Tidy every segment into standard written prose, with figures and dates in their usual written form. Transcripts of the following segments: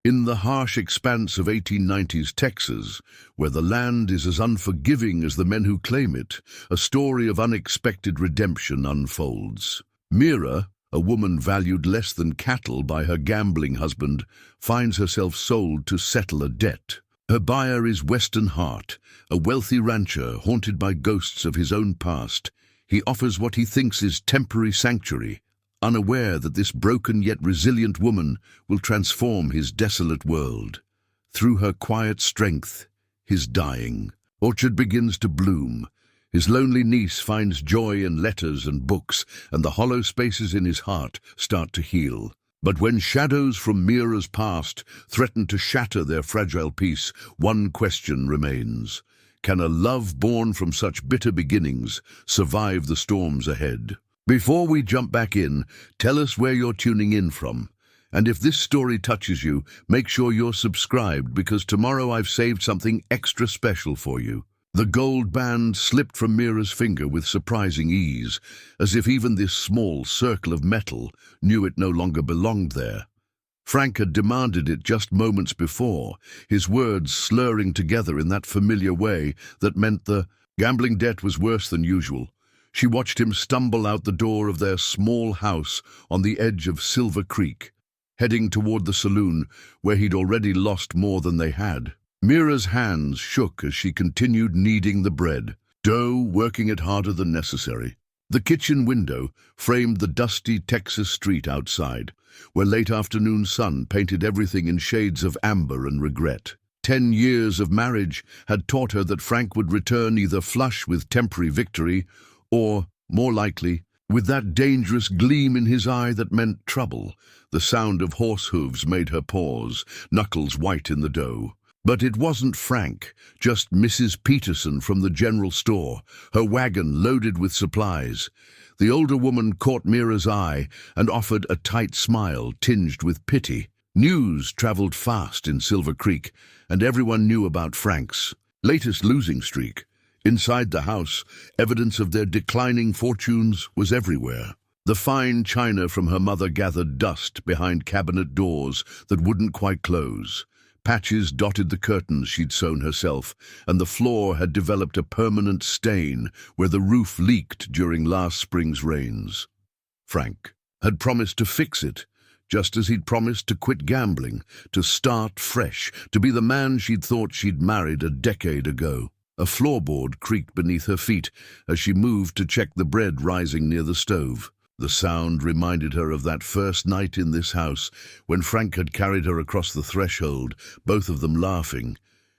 In the harsh expanse of 1890s Texas, where the land is as unforgiving as the men who claim it, a story of unexpected redemption unfolds. Mira, a woman valued less than cattle by her gambling husband, finds herself sold to settle a debt. Her buyer is Weston Hart, a wealthy rancher haunted by ghosts of his own past. He offers what he thinks is temporary sanctuary, unaware that this broken yet resilient woman will transform his desolate world. Through her quiet strength, his dying orchard begins to bloom. His lonely niece finds joy in letters and books, and the hollow spaces in his heart start to heal. But when shadows from Mira's past threaten to shatter their fragile peace, one question remains. Can a love born from such bitter beginnings survive the storms ahead? Before we jump back in, tell us where you're tuning in from. And if this story touches you, make sure you're subscribed, because tomorrow I've saved something extra special for you. The gold band slipped from Mira's finger with surprising ease, as if even this small circle of metal knew it no longer belonged there. Frank had demanded it just moments before, his words slurring together in that familiar way that meant the gambling debt was worse than usual. She watched him stumble out the door of their small house on the edge of Silver Creek, heading toward the saloon where he'd already lost more than they had. Mira's hands shook as she continued kneading the bread, dough working it harder than necessary. The kitchen window framed the dusty Texas street outside, where late afternoon sun painted everything in shades of amber and regret. 10 years of marriage had taught her that Frank would return either flush with temporary victory or, more likely, with that dangerous gleam in his eye that meant trouble. The sound of horse hooves made her pause, knuckles white in the dough. But it wasn't Frank, just Mrs. Peterson from the general store, her wagon loaded with supplies. The older woman caught Mira's eye and offered a tight smile tinged with pity. News traveled fast in Silver Creek, and everyone knew about Frank's latest losing streak. Inside the house, evidence of their declining fortunes was everywhere. The fine china from her mother gathered dust behind cabinet doors that wouldn't quite close. Patches dotted the curtains she'd sewn herself, and the floor had developed a permanent stain where the roof leaked during last spring's rains. Frank had promised to fix it, just as he'd promised to quit gambling, to start fresh, to be the man she'd thought she'd married a decade ago. A floorboard creaked beneath her feet as she moved to check the bread rising near the stove. The sound reminded her of that first night in this house, when Frank had carried her across the threshold, both of them laughing.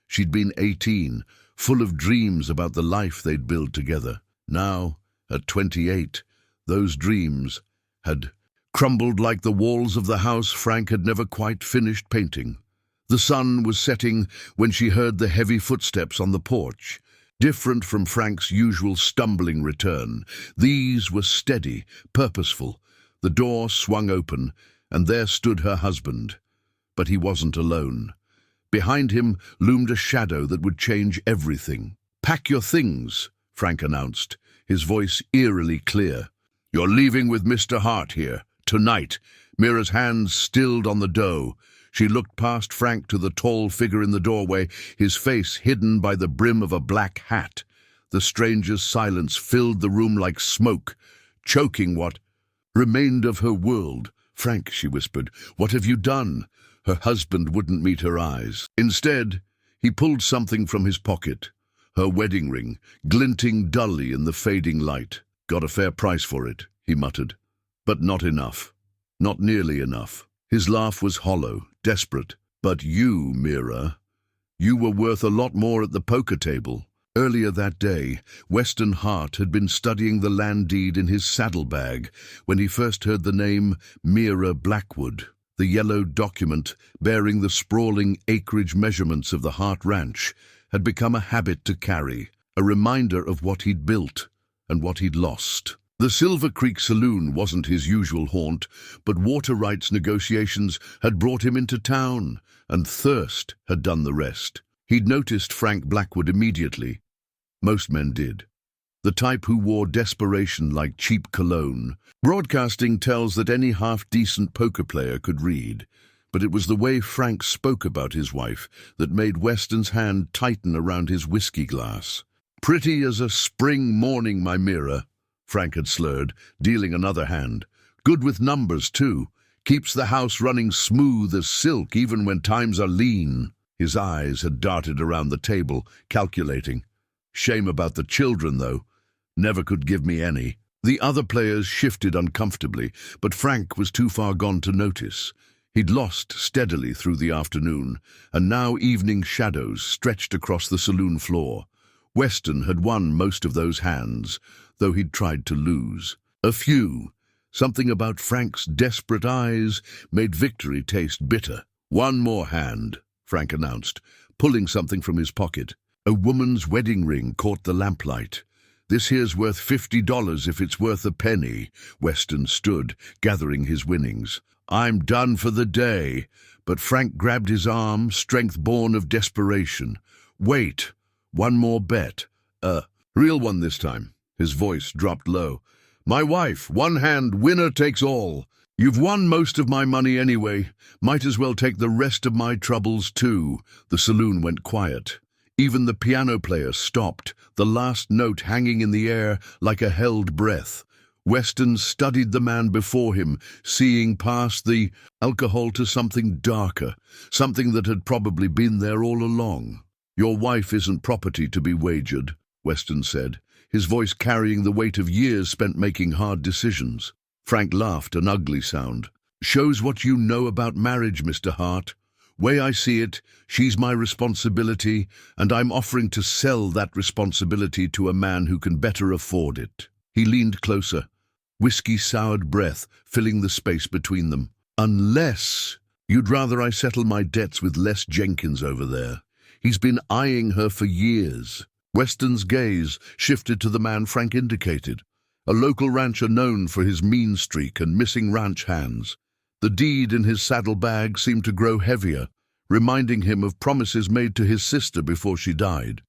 She'd been 18, full of dreams about the life they'd build together. Now, at 28, those dreams had crumbled like the walls of the house Frank had never quite finished painting. The sun was setting when she heard the heavy footsteps on the porch. Different from Frank's usual stumbling return, these were steady, purposeful. The door swung open, and there stood her husband. But he wasn't alone. Behind him loomed a shadow that would change everything. "Pack your things," Frank announced, his voice eerily clear. "You're leaving with Mr. Hart here, tonight." Mira's hands stilled on the dough. She looked past Frank to the tall figure in the doorway, his face hidden by the brim of a black hat. The stranger's silence filled the room like smoke, choking what remained of her world. "Frank," she whispered, "what have you done?" Her husband wouldn't meet her eyes. Instead, he pulled something from his pocket, her wedding ring, glinting dully in the fading light. "Got a fair price for it," he muttered. "But not enough. Not nearly enough." His laugh was hollow, desperate. "But you, Mira, you were worth a lot more at the poker table." Earlier that day, Weston Hart had been studying the land deed in his saddlebag when he first heard the name Mira Blackwood. The yellow document, bearing the sprawling acreage measurements of the Hart Ranch, had become a habit to carry, a reminder of what he'd built and what he'd lost. The Silver Creek Saloon wasn't his usual haunt, but water rights negotiations had brought him into town, and thirst had done the rest. He'd noticed Frank Blackwood immediately. Most men did. The type who wore desperation like cheap cologne. Broadcasting tells that any half-decent poker player could read, but it was the way Frank spoke about his wife that made Weston's hand tighten around his whiskey glass. "Pretty as a spring morning, my Mira," Frank had slurred, dealing another hand. "Good with numbers, too. Keeps the house running smooth as silk even when times are lean." His eyes had darted around the table, calculating. "Shame about the children, though. Never could give me any." The other players shifted uncomfortably, but Frank was too far gone to notice. He'd lost steadily through the afternoon, and now evening shadows stretched across the saloon floor. Weston had won most of those hands, though he'd tried to lose. A few. Something about Frank's desperate eyes made victory taste bitter. "One more hand," Frank announced, pulling something from his pocket. A woman's wedding ring caught the lamplight. "This here's worth $50 if it's worth a penny." Weston stood, gathering his winnings. "I'm done for the day." But Frank grabbed his arm, strength born of desperation. "Wait. One more bet. Real one this time." His voice dropped low. "My wife, one hand, winner takes all. You've won most of my money anyway. Might as well take the rest of my troubles too." The saloon went quiet. Even the piano player stopped, the last note hanging in the air like a held breath. Weston studied the man before him, seeing past the alcohol to something darker, something that had probably been there all along. "Your wife isn't property to be wagered," Weston said, his voice carrying the weight of years spent making hard decisions. Frank laughed, an ugly sound. "Shows what you know about marriage, Mr. Hart. Way I see it, she's my responsibility, and I'm offering to sell that responsibility to a man who can better afford it." He leaned closer, whiskey-soured breath filling the space between them. "Unless you'd rather I settle my debts with Les Jenkins over there. He's been eyeing her for years." Weston's gaze shifted to the man Frank indicated, a local rancher known for his mean streak and missing ranch hands. The deed in his saddlebag seemed to grow heavier, reminding him of promises made to his sister before she died.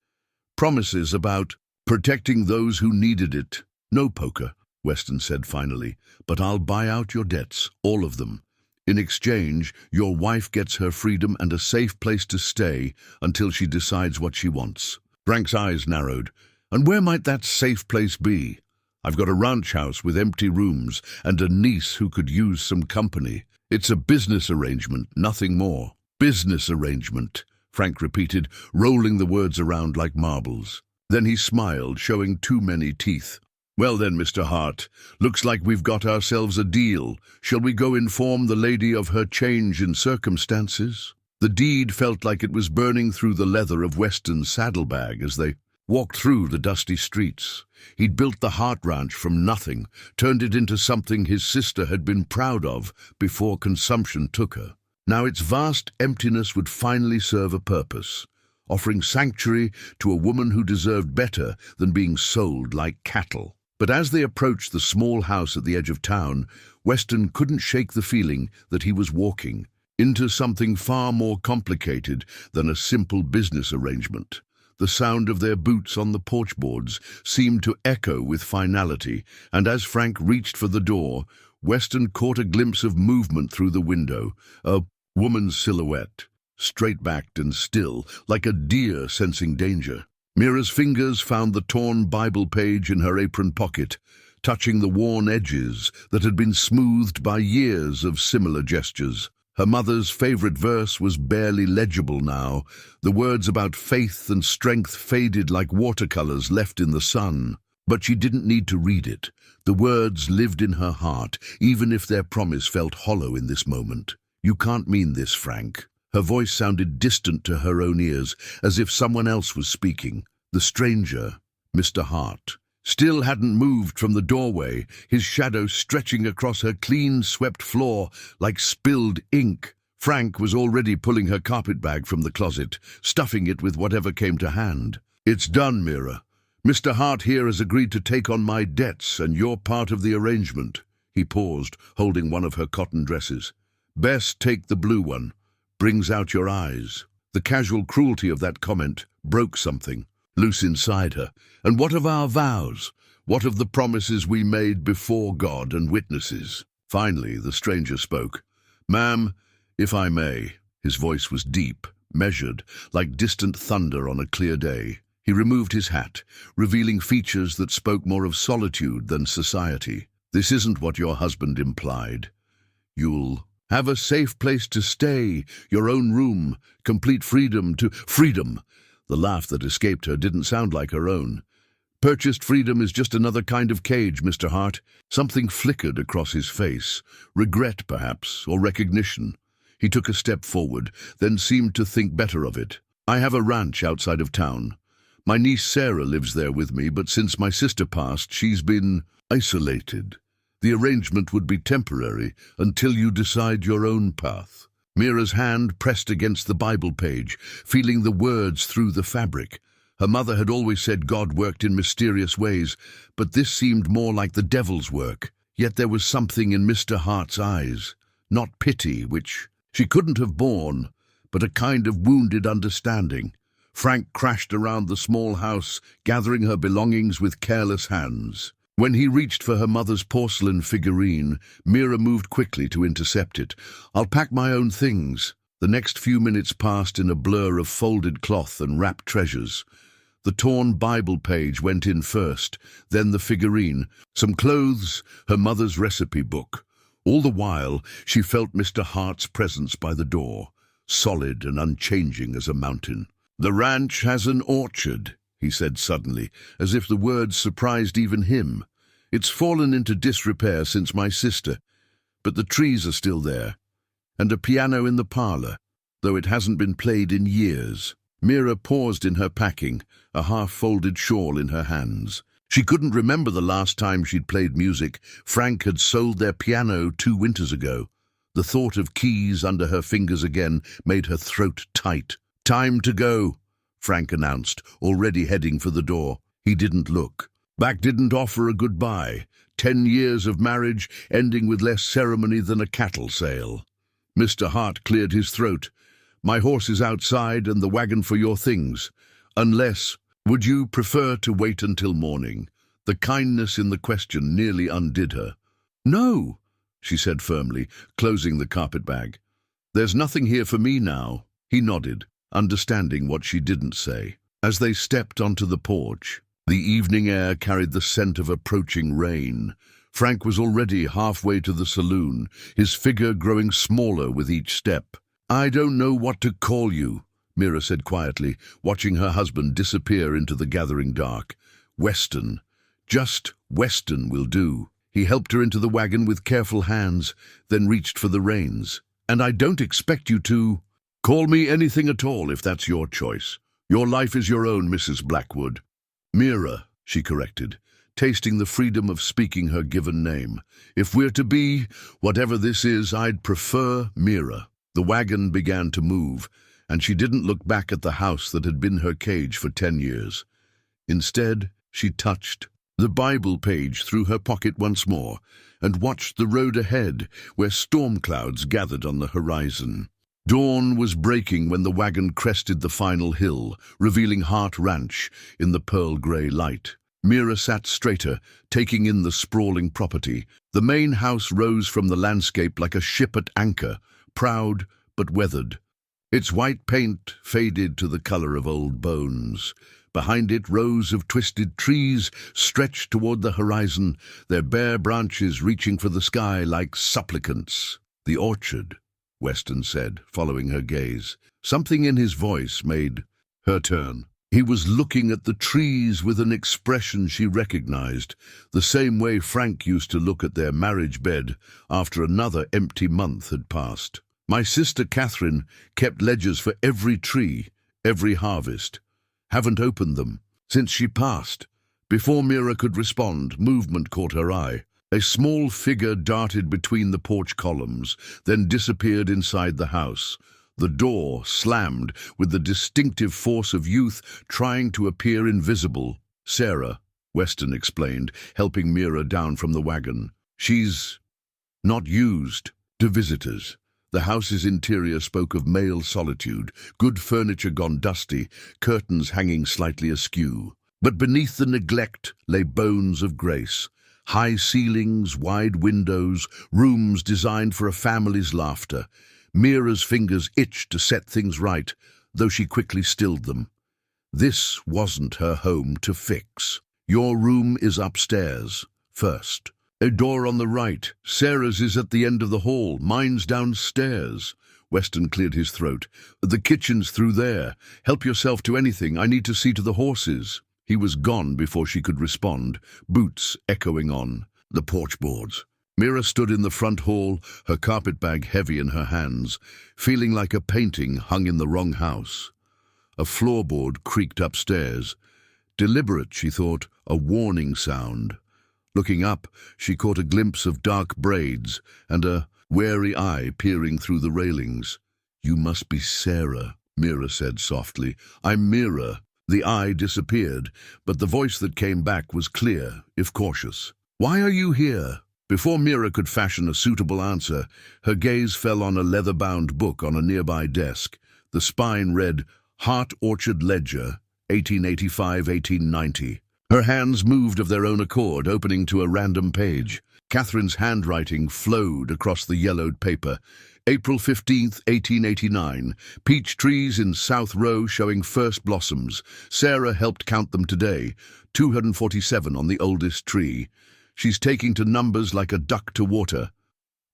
Promises about protecting those who needed it. "No poker," Weston said finally, "but I'll buy out your debts, all of them. In exchange, your wife gets her freedom and a safe place to stay until she decides what she wants." Frank's eyes narrowed. "And where might that safe place be? I've got a ranch house with empty rooms and a niece who could use some company. It's a business arrangement, nothing more." "Business arrangement," Frank repeated, rolling the words around like marbles. Then he smiled, showing too many teeth. "Well then, Mr. Hart, looks like we've got ourselves a deal. Shall we go inform the lady of her change in circumstances?" The deed felt like it was burning through the leather of Weston's saddlebag as they walked through the dusty streets. He'd built the Hart Ranch from nothing, turned it into something his sister had been proud of before consumption took her. Now its vast emptiness would finally serve a purpose, offering sanctuary to a woman who deserved better than being sold like cattle. But as they approached the small house at the edge of town, Weston couldn't shake the feeling that he was walking into something far more complicated than a simple business arrangement. The sound of their boots on the porch boards seemed to echo with finality, and as Frank reached for the door, Weston caught a glimpse of movement through the window, a woman's silhouette, straight-backed and still, like a deer sensing danger. Mira's fingers found the torn Bible page in her apron pocket, touching the worn edges that had been smoothed by years of similar gestures. Her mother's favorite verse was barely legible now. The words about faith and strength faded like watercolors left in the sun. But she didn't need to read it. The words lived in her heart, even if their promise felt hollow in this moment. "You can't mean this, Frank." Her voice sounded distant to her own ears, as if someone else was speaking. The stranger, Mr. Hart, still hadn't moved from the doorway, his shadow stretching across her clean-swept floor like spilled ink. Frank was already pulling her carpetbag from the closet, stuffing it with whatever came to hand. "It's done, Mira. Mr. Hart here has agreed to take on my debts, and you're part of the arrangement." He paused, holding one of her cotton dresses. "Best take the blue one. Brings out your eyes." The casual cruelty of that comment broke something loose inside her. "And what of our vows? What of the promises we made before God and witnesses?" Finally, the stranger spoke. "Ma'am, If I may. His voice was deep, measured, like distant thunder on a clear day. He removed his hat, revealing features that spoke more of solitude than society. This isn't what your husband implied. You'll have a safe place to stay, your own room, complete freedom to— Freedom! The laugh that escaped her didn't sound like her own. Purchased freedom is just another kind of cage, Mr. Hart. Something flickered across his face. Regret, perhaps, or recognition. He took a step forward, then seemed to think better of it. I have a ranch outside of town. My niece Sarah lives there with me, but since my sister passed, she's been isolated. The arrangement would be temporary until you decide your own path. Mira's hand pressed against the Bible page, feeling the words through the fabric. Her mother had always said God worked in mysterious ways, but this seemed more like the devil's work. Yet there was something in Mr. Hart's eyes, not pity, which she couldn't have borne, but a kind of wounded understanding. Frank crashed around the small house, gathering her belongings with careless hands. When he reached for her mother's porcelain figurine, Mira moved quickly to intercept it. "I'll pack my own things." The next few minutes passed in a blur of folded cloth and wrapped treasures. The torn Bible page went in first, then the figurine, some clothes, her mother's recipe book. All the while, she felt Mr. Hart's presence by the door, solid and unchanging as a mountain. "The ranch has an orchard," he said suddenly, as if the words surprised even him. "It's fallen into disrepair since my sister, but the trees are still there, and a piano in the parlor, though it hasn't been played in years." Mira paused in her packing, a half-folded shawl in her hands. She couldn't remember the last time she'd played music. Frank had sold their piano 2 winters ago. The thought of keys under her fingers again made her throat tight. "Time to go," Frank announced, already heading for the door. He didn't look. Back didn't offer a goodbye. 10 years of marriage ending with less ceremony than a cattle sale. Mr. Hart cleared his throat. "My horse is outside and the wagon for your things. Unless, would you prefer to wait until morning?" The kindness in the question nearly undid her. "No," she said firmly, closing the carpetbag. "There's nothing here for me now." He nodded, understanding what she didn't say. As they stepped onto the porch, the evening air carried the scent of approaching rain. Frank was already halfway to the saloon, his figure growing smaller with each step. "I don't know what to call you," Mira said quietly, watching her husband disappear into the gathering dark. "Weston. Just Weston will do." He helped her into the wagon with careful hands, then reached for the reins. "And I don't expect you to— Call me anything at all if that's your choice. Your life is your own, Mrs. Blackwood." "Mira," she corrected, tasting the freedom of speaking her given name. "If we're to be whatever this is, I'd prefer Mira." The wagon began to move, and she didn't look back at the house that had been her cage for 10 years. Instead, she touched the Bible page through her pocket once more and watched the road ahead, where storm clouds gathered on the horizon. Dawn was breaking when the wagon crested the final hill, revealing Hart Ranch in the pearl-grey light. Mira sat straighter, taking in the sprawling property. The main house rose from the landscape like a ship at anchor, proud but weathered. Its white paint faded to the color of old bones. Behind it, rows of twisted trees stretched toward the horizon, their bare branches reaching for the sky like supplicants. "The orchard," Weston said, following her gaze. Something in his voice made her turn. He was looking at the trees with an expression she recognized, the same way Frank used to look at their marriage bed after another empty month had passed. "My sister Catherine kept ledgers for every tree, every harvest. Haven't opened them since she passed." Before Mira could respond, movement caught her eye. A small figure darted between the porch columns, then disappeared inside the house. The door slammed with the distinctive force of youth trying to appear invisible. "Sarah," Weston explained, helping Mira down from the wagon. "She's not used to visitors." The house's interior spoke of male solitude, good furniture gone dusty, curtains hanging slightly askew. But beneath the neglect lay bones of grace. High ceilings, wide windows, rooms designed for a family's laughter. Mira's fingers itched to set things right, though she quickly stilled them. This wasn't her home to fix. Your room is upstairs, first. A door on the right. Sarah's is at the end of the hall. Mine's downstairs. Weston cleared his throat. The kitchen's through there. Help yourself to anything. I need to see to the horses. He was gone before she could respond, boots echoing on the porch boards. Mira stood in the front hall, her carpetbag heavy in her hands, feeling like a painting hung in the wrong house. A floorboard creaked upstairs. Deliberate, she thought, a warning sound. Looking up, she caught a glimpse of dark braids and a wary eye peering through the railings. "You must be Sarah," Mira said softly. "I'm Mira." The eye disappeared, but the voice that came back was clear, if cautious. "Why are you here?" Before Mira could fashion a suitable answer, her gaze fell on a leather-bound book on a nearby desk. The spine read, Heart Orchard Ledger, 1885-1890. Her hands moved of their own accord, opening to a random page. Catherine's handwriting flowed across the yellowed paper. April 15th, 1889. Peach trees in South Row showing first blossoms. Sarah helped count them today. 247 on the oldest tree. She's taking to numbers like a duck to water.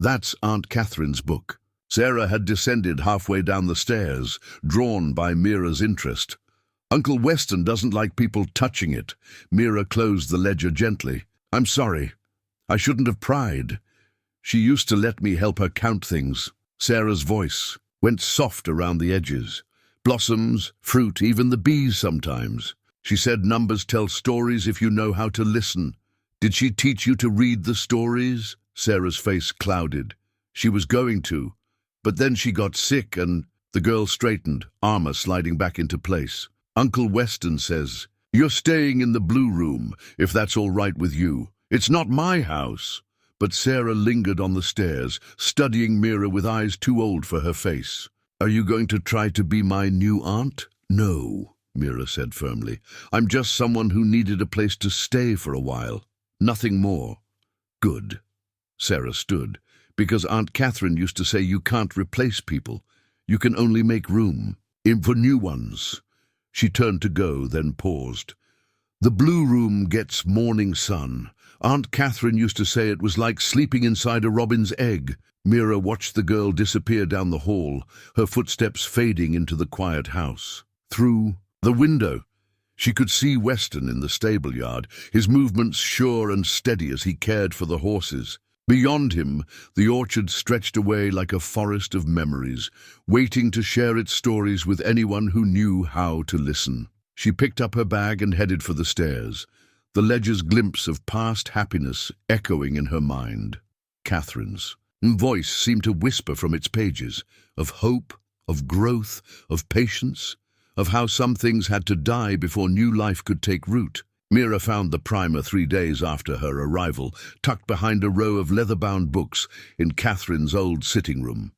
That's Aunt Catherine's book. Sarah had descended halfway down the stairs, drawn by Mira's interest. Uncle Weston doesn't like people touching it. Mira closed the ledger gently. "I'm sorry. I shouldn't have pried. She used to let me help her count things." Sarah's voice went soft around the edges. "Blossoms, fruit, even the bees sometimes. She said numbers tell stories if you know how to listen." "Did she teach you to read the stories?" Sarah's face clouded. "She was going to, but then she got sick and—" The girl straightened, armor sliding back into place. "Uncle Weston says, you're staying in the blue room, if that's all right with you. It's not my house." But Sarah lingered on the stairs, studying Mira with eyes too old for her face. "Are you going to try to be my new aunt?" "No," Mira said firmly. "I'm just someone who needed a place to stay for a while. Nothing more." "Good." Sarah stood. "Because Aunt Catherine used to say you can't replace people. You can only make room for new ones." She turned to go, then paused. "The blue room gets morning sun. Aunt Catherine used to say it was like sleeping inside a robin's egg." Mira watched the girl disappear down the hall, her footsteps fading into the quiet house. Through the window, she could see Weston in the stable yard, his movements sure and steady as he cared for the horses. Beyond him, the orchard stretched away like a forest of memories, waiting to share its stories with anyone who knew how to listen. She picked up her bag and headed for the stairs, the ledger's glimpse of past happiness echoing in her mind. Catherine's voice seemed to whisper from its pages, of hope, of growth, of patience, of how some things had to die before new life could take root. Mira found the primer 3 days after her arrival, tucked behind a row of leather-bound books in Catherine's old sitting room.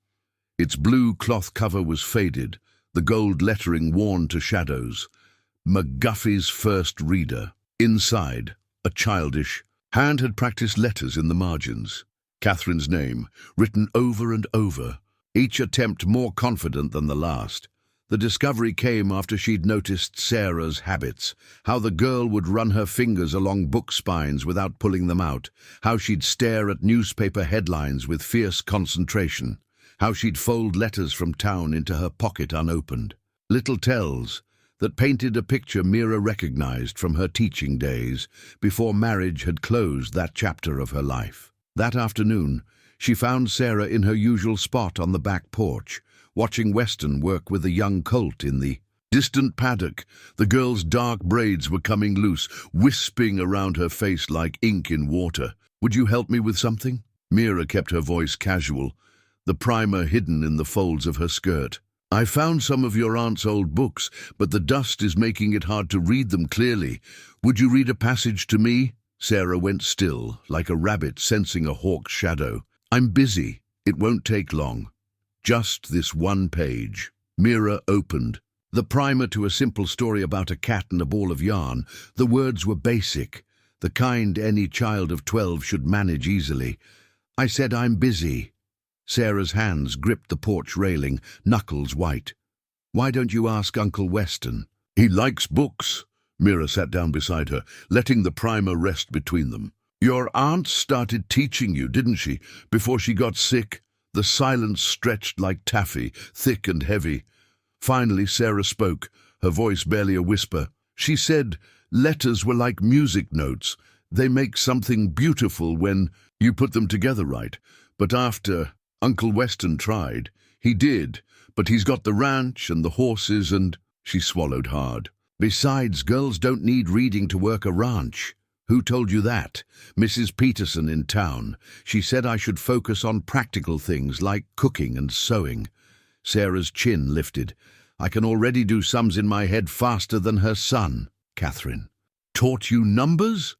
Its blue cloth cover was faded, the gold lettering worn to shadows. McGuffey's First Reader. Inside, a childish hand had practiced letters in the margins. Catherine's name, written over and over, each attempt more confident than the last. The discovery came after she'd noticed Sarah's habits, how the girl would run her fingers along book spines without pulling them out, how she'd stare at newspaper headlines with fierce concentration, how she'd fold letters from town into her pocket unopened. Little tells that painted a picture Mira recognized from her teaching days before marriage had closed that chapter of her life. That afternoon, she found Sarah in her usual spot on the back porch, watching Weston work with a young colt in the distant paddock. The girl's dark braids were coming loose, wisping around her face like ink in water. "Would you help me with something?" Mira kept her voice casual, the primer hidden in the folds of her skirt. "I found some of your aunt's old books, but the dust is making it hard to read them clearly. Would you read a passage to me?" Sarah went still, like a rabbit sensing a hawk's shadow. "I'm busy. It won't take long. Just this one page." Mira opened. The primer to a simple story about a cat and a ball of yarn. The words were basic, the kind any child of 12 should manage easily. "I said I'm busy." Sarah's hands gripped the porch railing, knuckles white. "Why don't you ask Uncle Weston?" "He likes books." Mira sat down beside her, letting the primer rest between them. "Your aunt started teaching you, didn't she, before she got sick?" The silence stretched like taffy, thick and heavy. Finally, Sarah spoke, her voice barely a whisper. She said letters were like music notes. They make something beautiful when you put them together right. But after Uncle Weston tried, he did, but he's got the ranch and the horses and... She swallowed hard. "Besides, girls don't need reading to work a ranch." "Who told you that?" "Mrs. Peterson in town. She said I should focus on practical things like cooking and sewing." Sarah's chin lifted. "I can already do sums in my head faster than her son." "Catherine taught you numbers?"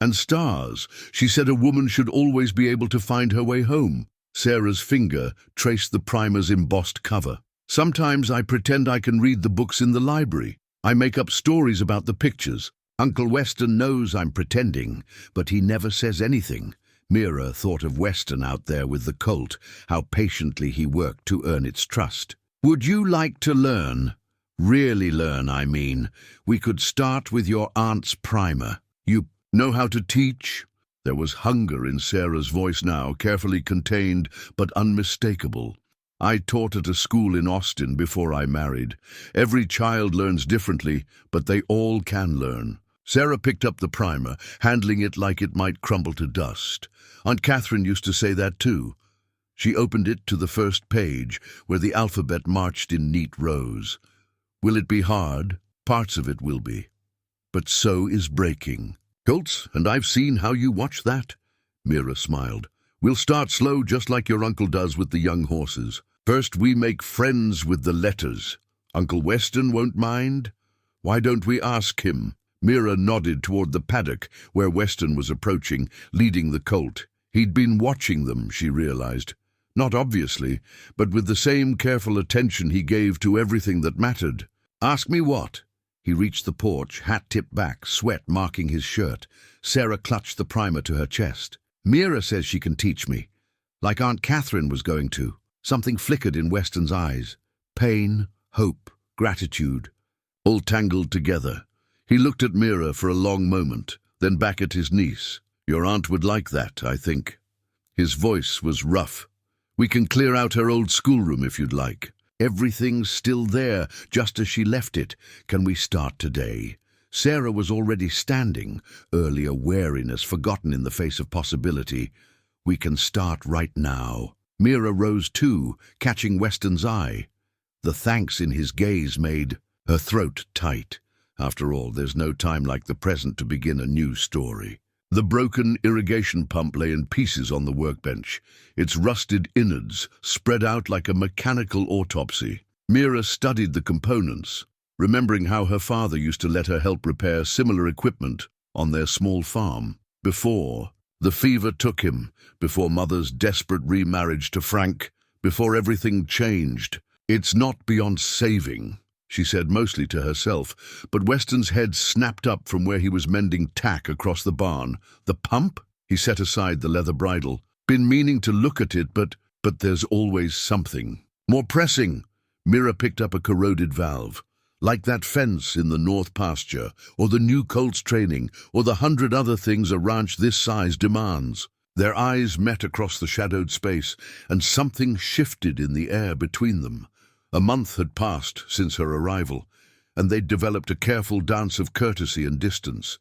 "And stars. She said a woman should always be able to find her way home." Sarah's finger traced the primer's embossed cover. "Sometimes I pretend I can read the books in the library. I make up stories about the pictures. Uncle Weston knows I'm pretending, but he never says anything." Mira thought of Weston out there with the colt, how patiently he worked to earn its trust. "Would you like to learn? Really learn, I mean. We could start with your aunt's primer. You know how to teach?" There was hunger in Sarah's voice now, carefully contained but unmistakable. "I taught at a school in Austin before I married. Every child learns differently, but they all can learn." Sarah picked up the primer, handling it like it might crumble to dust. Aunt Catherine used to say that too. She opened it to the first page, where the alphabet marched in neat rows. "Will it be hard? Parts of it will be. But so is breaking. Colts, and I've seen how you watch that." Mira smiled. "We'll start slow, just like your uncle does with the young horses. First we make friends with the letters. Uncle Weston won't mind? Why don't we ask him?" Mira nodded toward the paddock where Weston was approaching, leading the colt. He'd been watching them, she realized. Not obviously, but with the same careful attention he gave to everything that mattered. "Ask me what?" He reached the porch, hat tipped back, sweat marking his shirt. Sarah clutched the primer to her chest. "Mira says she can teach me, like Aunt Catherine was going to." Something flickered in Weston's eyes. Pain, hope, gratitude, all tangled together. He looked at Mira for a long moment, then back at his niece. "Your aunt would like that, I think." His voice was rough. "We can clear out her old schoolroom if you'd like. Everything's still there, just as she left it. Can we start today?" Sarah was already standing, earlier wariness forgotten in the face of possibility. "We can start right now." Mira rose too, catching Weston's eye. The thanks in his gaze made her throat tight. After all, there's no time like the present to begin a new story. The broken irrigation pump lay in pieces on the workbench, its rusted innards spread out like a mechanical autopsy. Mira studied the components, remembering how her father used to let her help repair similar equipment on their small farm. Before the fever took him, before Mother's desperate remarriage to Frank, before everything changed. "It's not beyond saving," she said mostly to herself, but Weston's head snapped up from where he was mending tack across the barn. "The pump?" He set aside the leather bridle. "Been meaning to look at it, but there's always something more pressing." Mira picked up a corroded valve. "Like that fence in the north pasture, or the new colt's training, or the 100 other things a ranch this size demands." Their eyes met across the shadowed space, and something shifted in the air between them. A month had passed since her arrival, and they'd developed a careful dance of courtesy and distance.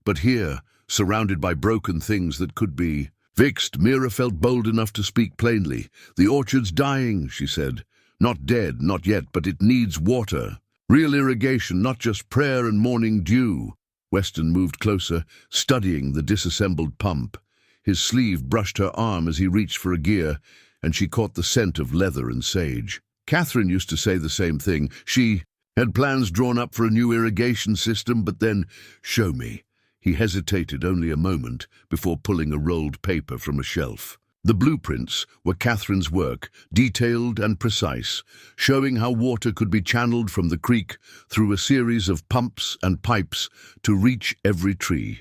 But here, surrounded by broken things that could be fixed, Mira felt bold enough to speak plainly. "The orchard's dying," she said. "Not dead, not yet, but it needs water. Real irrigation, not just prayer and morning dew." Weston moved closer, studying the disassembled pump. His sleeve brushed her arm as he reached for a gear, and she caught the scent of leather and sage. Catherine used to say the same thing. She had plans drawn up for a new irrigation system, but then, "Show me." He hesitated only a moment before pulling a rolled paper from a shelf. The blueprints were Catherine's work, detailed and precise, showing how water could be channeled from the creek through a series of pumps and pipes to reach every tree.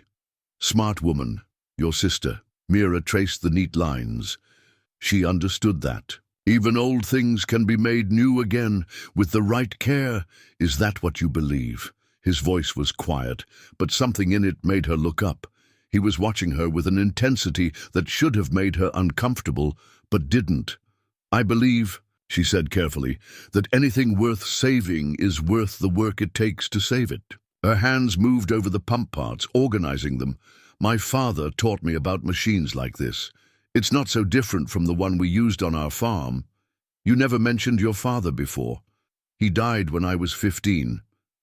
"Smart woman, your sister." Mira traced the neat lines. She understood that. Even old things can be made new again with the right care. Is that what you believe? His voice was quiet, but something in it made her look up. He was watching her with an intensity that should have made her uncomfortable, but didn't. I believe, she said carefully, that anything worth saving is worth the work it takes to save it. Her hands moved over the pump parts, organizing them. My father taught me about machines like this. It's not so different from the one we used on our farm. You never mentioned your father before. He died when I was 15.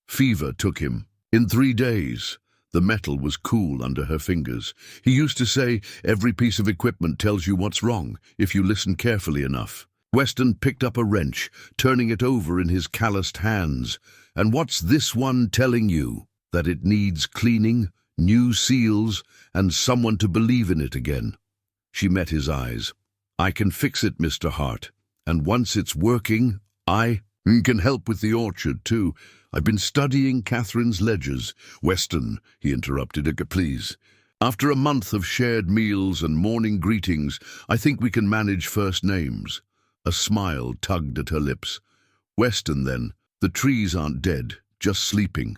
Fever took him. In 3 days. The metal was cool under her fingers. He used to say, every piece of equipment tells you what's wrong, if you listen carefully enough. Weston picked up a wrench, turning it over in his calloused hands. And what's this one telling you? That it needs cleaning, new seals, and someone to believe in it again. She met his eyes. I can fix it, Mr. Hart. And once it's working, I can help with the orchard, too. I've been studying Catherine's ledgers. Weston, he interrupted, please. After a month of shared meals and morning greetings, I think we can manage first names. A smile tugged at her lips. Weston, then. The trees aren't dead, just sleeping.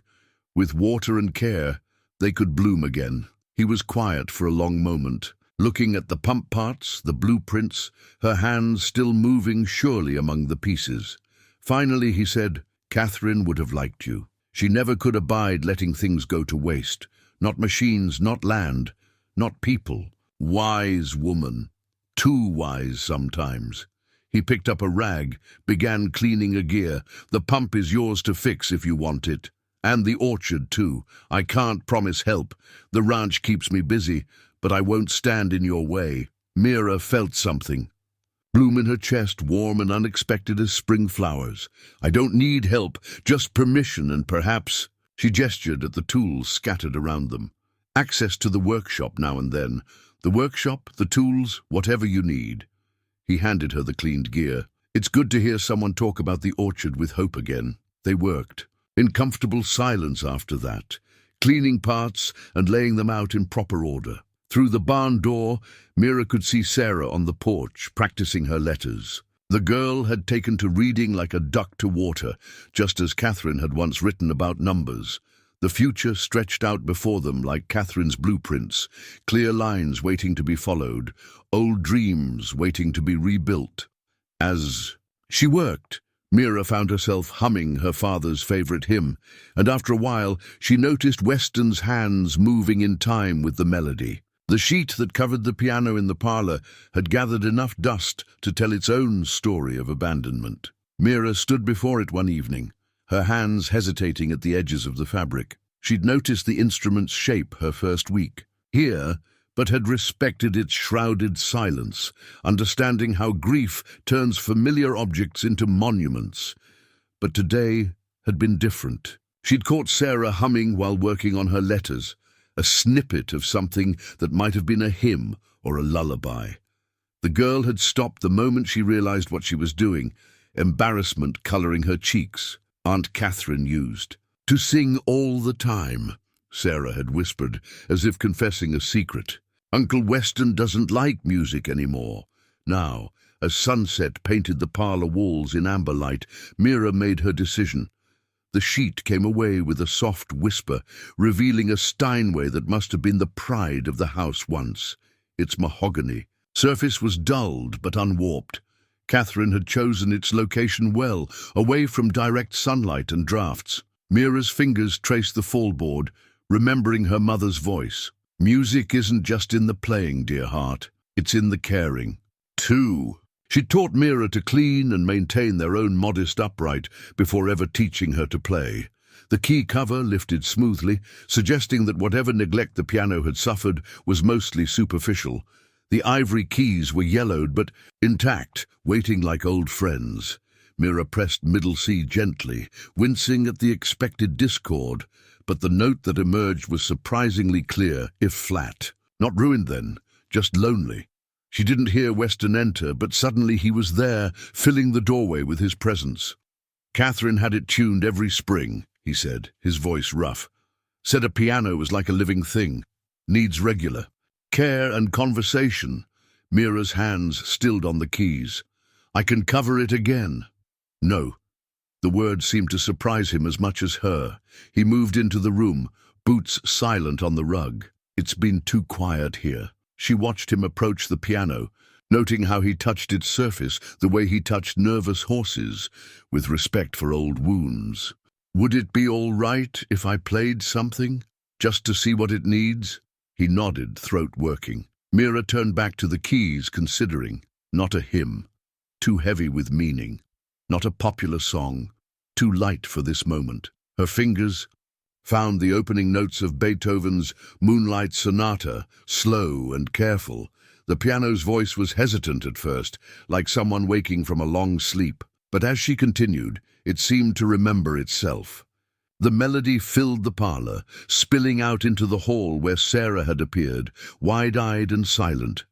With water and care, they could bloom again. He was quiet for a long moment, looking at the pump parts, the blueprints, her hands still moving surely among the pieces. Finally he said, Catherine would have liked you. She never could abide letting things go to waste. Not machines, not land, not people. Wise woman. Too wise sometimes. He picked up a rag, began cleaning a gear. The pump is yours to fix if you want it. And the orchard, too. I can't promise help. The ranch keeps me busy, but I won't stand in your way. Mira felt something. Bloom in her chest, warm and unexpected as spring flowers. I don't need help, just permission and perhaps... She gestured at the tools scattered around them. Access to the workshop now and then. The workshop, the tools, whatever you need. He handed her the cleaned gear. It's good to hear someone talk about the orchard with hope again. They worked. In comfortable silence after that, cleaning parts and laying them out in proper order. Through the barn door, Mira could see Sarah on the porch, practicing her letters. The girl had taken to reading like a duck to water, just as Catherine had once written about numbers. The future stretched out before them like Catherine's blueprints, clear lines waiting to be followed, old dreams waiting to be rebuilt. As she worked, Mira found herself humming her father's favorite hymn, and after a while she noticed Weston's hands moving in time with the melody. The sheet that covered the piano in the parlor had gathered enough dust to tell its own story of abandonment. Mira stood before it one evening, her hands hesitating at the edges of the fabric. She'd noticed the instrument's shape her first week, here, but had respected its shrouded silence, understanding how grief turns familiar objects into monuments. But today had been different. She'd caught Sarah humming while working on her letters, a snippet of something that might have been a hymn or a lullaby. The girl had stopped the moment she realized what she was doing, embarrassment coloring her cheeks. Aunt Catherine used. To sing all the time, Sarah had whispered, as if confessing a secret. Uncle Weston doesn't like music anymore. Now, as sunset painted the parlor walls in amber light, Mira made her decision. The sheet came away with a soft whisper, revealing a Steinway that must have been the pride of the house once. Its mahogany. Surface was dulled but unwarped. Catherine had chosen its location well, away from direct sunlight and drafts. Mira's fingers traced the fallboard, remembering her mother's voice. Music isn't just in the playing, dear heart. It's in the caring. Too. She'd taught Mira to clean and maintain their own modest upright before ever teaching her to play. The key cover lifted smoothly, suggesting that whatever neglect the piano had suffered was mostly superficial. The ivory keys were yellowed but intact, waiting like old friends. Mira pressed middle C gently, wincing at the expected discord, but the note that emerged was surprisingly clear, if flat. Not ruined then, just lonely. She didn't hear Weston enter, but suddenly he was there, filling the doorway with his presence. Catherine had it tuned every spring, he said, his voice rough. Said a piano was like a living thing. Needs regular care and conversation. Mira's hands stilled on the keys. "I can cover it again." "No." The words seemed to surprise him as much as her. He moved into the room, boots silent on the rug. "It's been too quiet here." She watched him approach the piano, noting how he touched its surface the way he touched nervous horses, with respect for old wounds. "Would it be all right if I played something, just to see what it needs?" He nodded, throat working. Mira turned back to the keys, considering. Not a hymn, too heavy with meaning. Not a popular song, too light for this moment. Her fingers found the opening notes of Beethoven's Moonlight Sonata, slow and careful. The piano's voice was hesitant at first, like someone waking from a long sleep. But as she continued, it seemed to remember itself. The melody filled the parlor, spilling out into the hall where Sarah had appeared, wide-eyed and silent.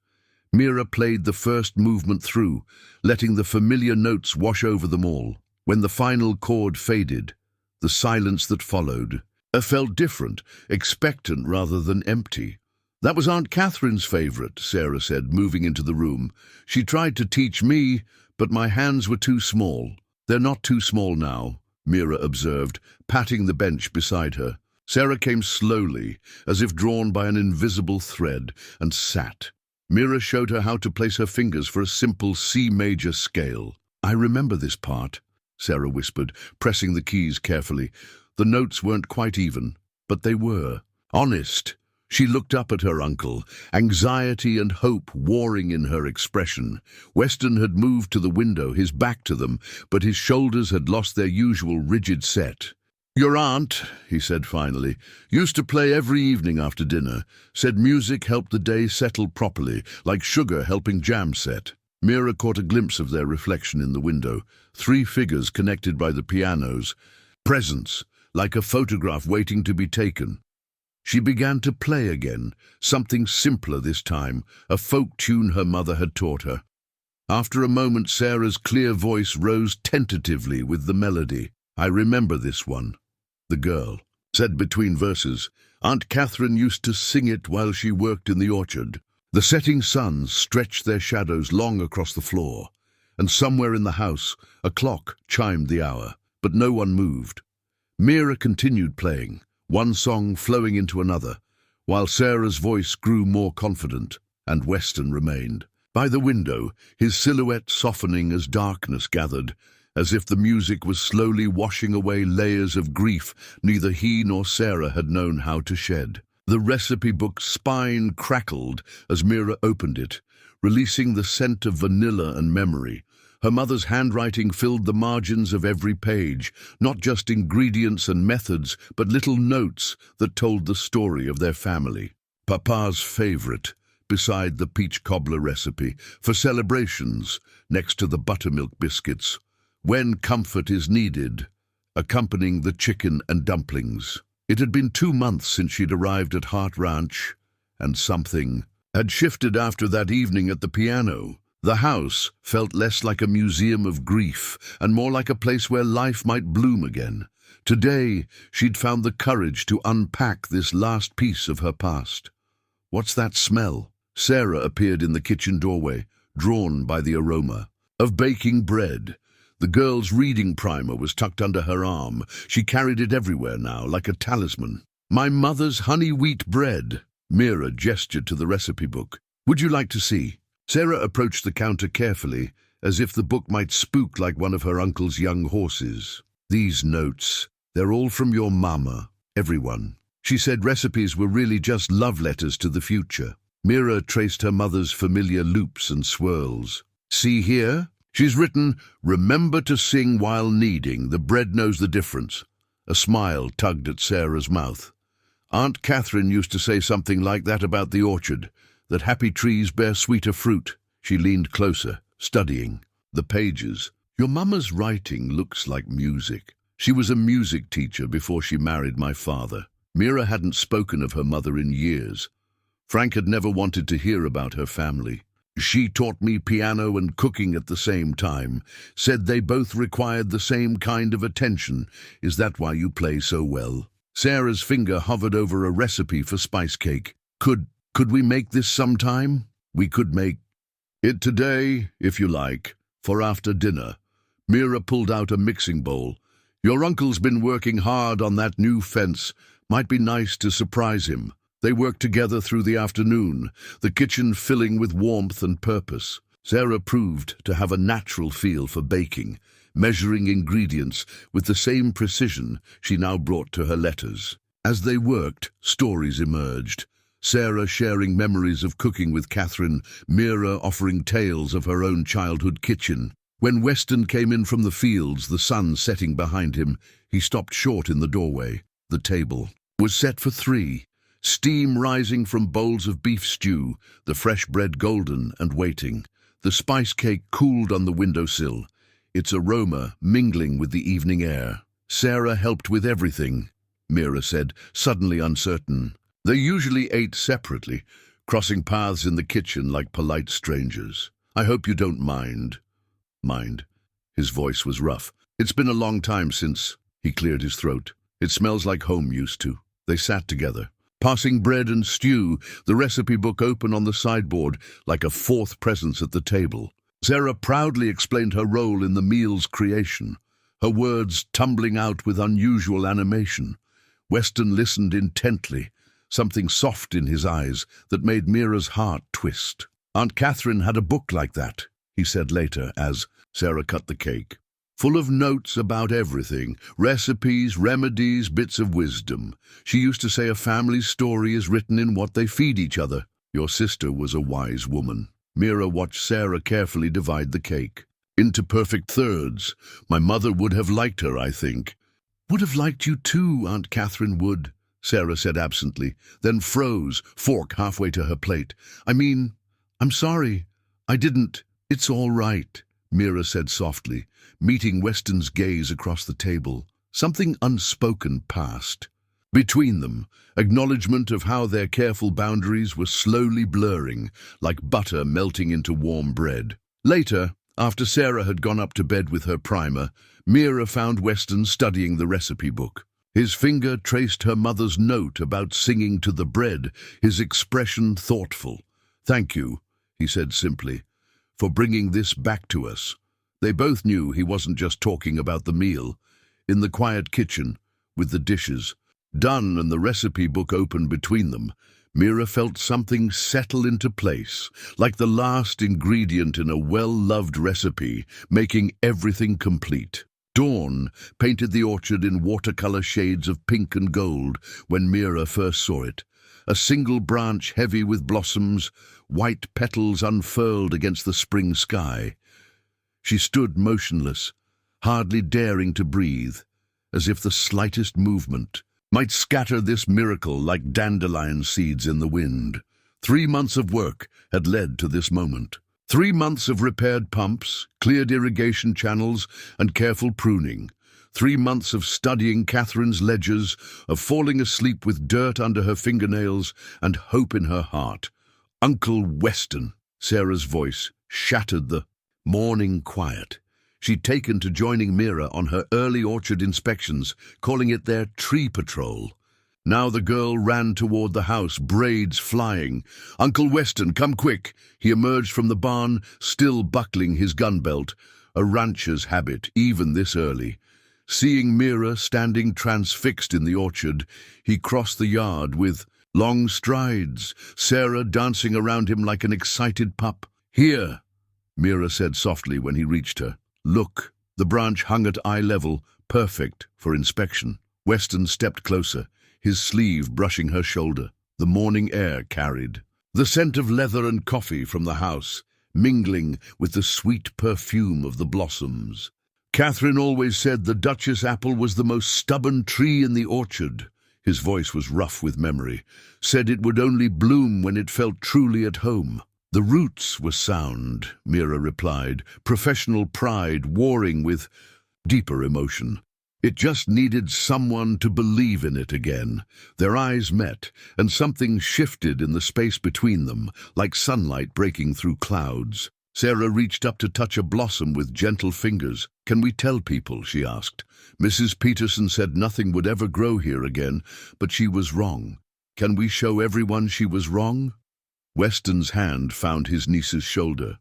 Mira played the first movement through, letting the familiar notes wash over them all. When the final chord faded, the silence that followed felt different, expectant rather than empty. "That was Aunt Catherine's favorite," Sarah said, moving into the room. "She tried to teach me, but my hands were too small." "They're not too small now," Mira observed, patting the bench beside her. Sarah came slowly, as if drawn by an invisible thread, and sat. Mira showed her how to place her fingers for a simple C major scale. "I remember this part," Sarah whispered, pressing the keys carefully. The notes weren't quite even, but they were. Honest. She looked up at her uncle, anxiety and hope warring in her expression. Weston had moved to the window, his back to them, but his shoulders had lost their usual rigid set. "Your aunt," he said finally, "used to play every evening after dinner. Said music helped the day settle properly, like sugar helping jam set." Mira caught a glimpse of their reflection in the window, 3 figures connected by the pianos. Presence, like a photograph waiting to be taken. She began to play again, something simpler this time, a folk tune her mother had taught her. After a moment, Sarah's clear voice rose tentatively with the melody. "I remember this one," the girl said between verses. "Aunt Catherine used to sing it while she worked in the orchard." The setting suns stretched their shadows long across the floor, and somewhere in the house a clock chimed the hour, but no one moved. Mira continued playing, one song flowing into another, while Sarah's voice grew more confident, and Weston remained. By the window, his silhouette softening as darkness gathered, as if the music was slowly washing away layers of grief neither he nor Sarah had known how to shed. The recipe book's spine crackled as Mira opened it, releasing the scent of vanilla and memory. Her mother's handwriting filled the margins of every page, not just ingredients and methods, but little notes that told the story of their family. Papa's favorite, beside the peach cobbler recipe, for celebrations, next to the buttermilk biscuits. When comfort is needed, accompanying the chicken and dumplings. It had been 2 months since she'd arrived at Hart Ranch, and something had shifted after that evening at the piano. The house felt less like a museum of grief and more like a place where life might bloom again. Today, she'd found the courage to unpack this last piece of her past. "What's that smell?" Sarah appeared in the kitchen doorway, drawn by the aroma of baking bread. The girl's reading primer was tucked under her arm. She carried it everywhere now, like a talisman. "My mother's honey wheat bread." Mira gestured to the recipe book. "Would you like to see?" Sarah approached the counter carefully, as if the book might spook like one of her uncle's young horses. "These notes, they're all from your mama, everyone." She said recipes were really just love letters to the future. Mira traced her mother's familiar loops and swirls. "See here? She's written, 'Remember to sing while kneading, the bread knows the difference.'" A smile tugged at Sarah's mouth. "Aunt Catherine used to say something like that about the orchard, that happy trees bear sweeter fruit." She leaned closer, studying the pages. "Your mama's writing looks like music. She was a music teacher before she married my father." Mira hadn't spoken of her mother in years. Frank had never wanted to hear about her family. "She taught me piano and cooking at the same time. Said they both required the same kind of attention. Is that why you play so well?" Sarah's finger hovered over a recipe for spice cake. Could we make this sometime?" "We could make It today, if you like, for after dinner. Mira pulled out a mixing bowl. Your uncle's been working hard on that new fence. Might be nice to surprise him. They worked together through the afternoon, the kitchen filling with warmth and purpose. Sarah proved to have a natural feel for baking, measuring ingredients with the same precision she now brought to her letters. As they worked, stories emerged. Sarah sharing memories of cooking with Catherine, Mira offering tales of her own childhood kitchen. When Weston came in from the fields, the sun setting behind him, he stopped short in the doorway. The table was set for 3, steam rising from bowls of beef stew, the fresh bread golden and waiting. The spice cake cooled on the windowsill, its aroma mingling with the evening air. Sarah helped with everything, Mira said, suddenly uncertain. They usually ate separately, crossing paths in the kitchen like polite strangers. I hope you don't mind. Mind. His voice was rough. It's been a long time since. He cleared his throat. It smells like home used to. They sat together, passing bread and stew, the recipe book open on the sideboard like a fourth presence at the table. Sarah proudly explained her role in the meal's creation, her words tumbling out with unusual animation. Weston listened intently, something soft in his eyes that made Mira's heart twist. Aunt Catherine had a book like that, he said later as Sarah cut the cake. Full of notes about everything, recipes, remedies, bits of wisdom. She used to say a family's story is written in what they feed each other. Your sister was a wise woman. Mira watched Sarah carefully divide the cake into perfect thirds. My mother would have liked her, I think. Would have liked you too, Aunt Catherine would, Sarah said absently, then froze, fork halfway to her plate. I'm sorry. I didn't. It's all right, Mira said softly, meeting Weston's gaze across the table. Something unspoken passed between them, acknowledgement of how their careful boundaries were slowly blurring, like butter melting into warm bread. Later, after Sarah had gone up to bed with her primer, Mira found Weston studying the recipe book. His finger traced her mother's note about singing to the bread, his expression thoughtful. Thank you, he said simply, for bringing this back to us. They both knew he wasn't just talking about the meal. In the quiet kitchen, with the dishes done and the recipe book open between them, Mira felt something settle into place, like the last ingredient in a well-loved recipe, making everything complete. Dawn painted the orchard in watercolor shades of pink and gold when Mira first saw it. A single branch heavy with blossoms, white petals unfurled against the spring sky. She stood motionless, hardly daring to breathe, as if the slightest movement might scatter this miracle like dandelion seeds in the wind. 3 months of work had led to this moment. 3 months of repaired pumps, cleared irrigation channels, and careful pruning. 3 months of studying Catherine's ledgers, of falling asleep with dirt under her fingernails and hope in her heart. Uncle Weston, Sarah's voice, shattered the morning quiet. She'd taken to joining Mira on her early orchard inspections, calling it their tree patrol. Now the girl ran toward the house, braids flying. Uncle Weston, come quick! He emerged from the barn, still buckling his gun belt, a rancher's habit, even this early. Seeing Mira standing transfixed in the orchard, he crossed the yard with long strides, Sarah dancing around him like an excited pup. Here, Mira said softly when he reached her. Look. The branch hung at eye level, perfect for inspection. Weston stepped closer, his sleeve brushing her shoulder. The morning air carried the scent of leather and coffee from the house, mingling with the sweet perfume of the blossoms. Catherine always said the Duchess apple was the most stubborn tree in the orchard. His voice was rough with memory. Said it would only bloom when it felt truly at home. The roots were sound, Mira replied, professional pride warring with deeper emotion. It just needed someone to believe in it again. Their eyes met, and something shifted in the space between them, like sunlight breaking through clouds. Sarah reached up to touch a blossom with gentle fingers. Can we tell people, she asked. Mrs. Peterson said nothing would ever grow here again, but she was wrong. Can we show everyone she was wrong? Weston's hand found his niece's shoulder.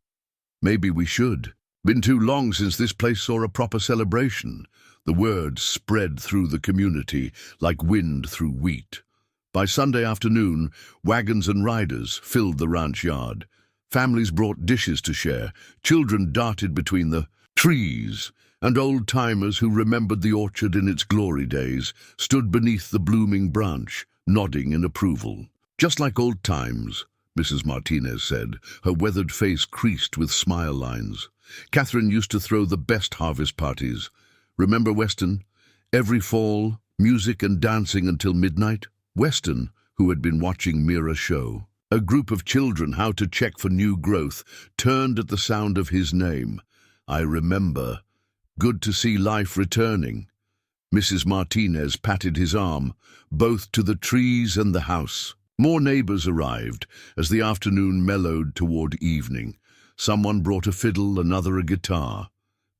Maybe we should. Been too long since this place saw a proper celebration. The word spread through the community like wind through wheat. By Sunday afternoon, wagons and riders filled the ranch yard. Families brought dishes to share, children darted between the trees, and old-timers who remembered the orchard in its glory days stood beneath the blooming branch, nodding in approval. "Just like old times," Mrs. Martinez said, her weathered face creased with smile lines. "Catherine used to throw the best harvest parties. Remember, Weston? Every fall, music and dancing until midnight." Weston, who had been watching Mira's show, a group of children how to check for new growth, turned at the sound of his name. "I remember. Good to see life returning." Mrs. Martinez patted his arm, both to the trees and the house. More neighbors arrived as the afternoon mellowed toward evening. Someone brought a fiddle, another a guitar.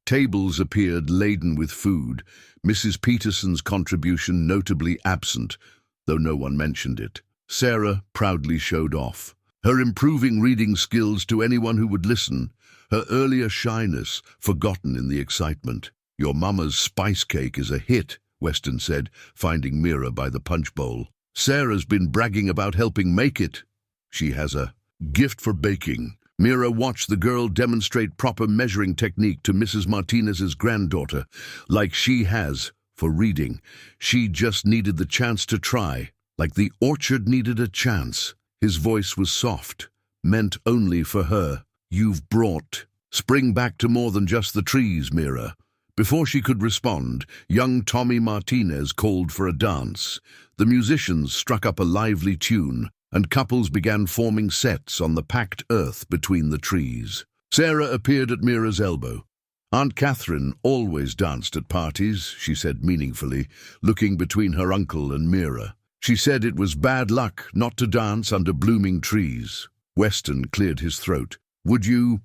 Tables appeared laden with food, Mrs. Peterson's contribution notably absent, though no one mentioned it. Sarah proudly showed off, her improving reading skills to anyone who would listen, her earlier shyness forgotten in the excitement. "Your mama's spice cake is a hit," Weston said, finding Mira by the punch bowl. "Sarah's been bragging about helping make it. She has a gift for baking." Mira watched the girl demonstrate proper measuring technique to Mrs. Martinez's granddaughter, like she has for reading. She just needed the chance to try, like the orchard needed a chance. His voice was soft, meant only for her. "You've brought spring back to more than just the trees, Mira." Before she could respond, young Tommy Martinez called for a dance. The musicians struck up a lively tune, and couples began forming sets on the packed earth between the trees. Sarah appeared at Mira's elbow. "Aunt Catherine always danced at parties," she said meaningfully, looking between her uncle and Mira. "She said it was bad luck not to dance under blooming trees." Weston cleared his throat. "Would you?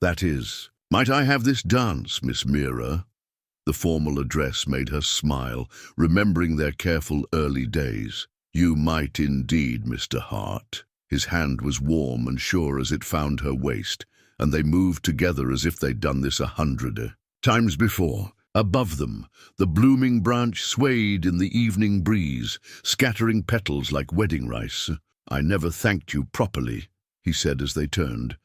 That is, might I have this dance, Miss Mira?" The formal address made her smile, remembering their careful early days. "You might indeed, Mr. Hart." His hand was warm and sure as it found her waist, and they moved together as if they'd done this 100 times before. Above them, the blooming branch swayed in the evening breeze, scattering petals like wedding rice. "I never thanked you properly," he said as they turned,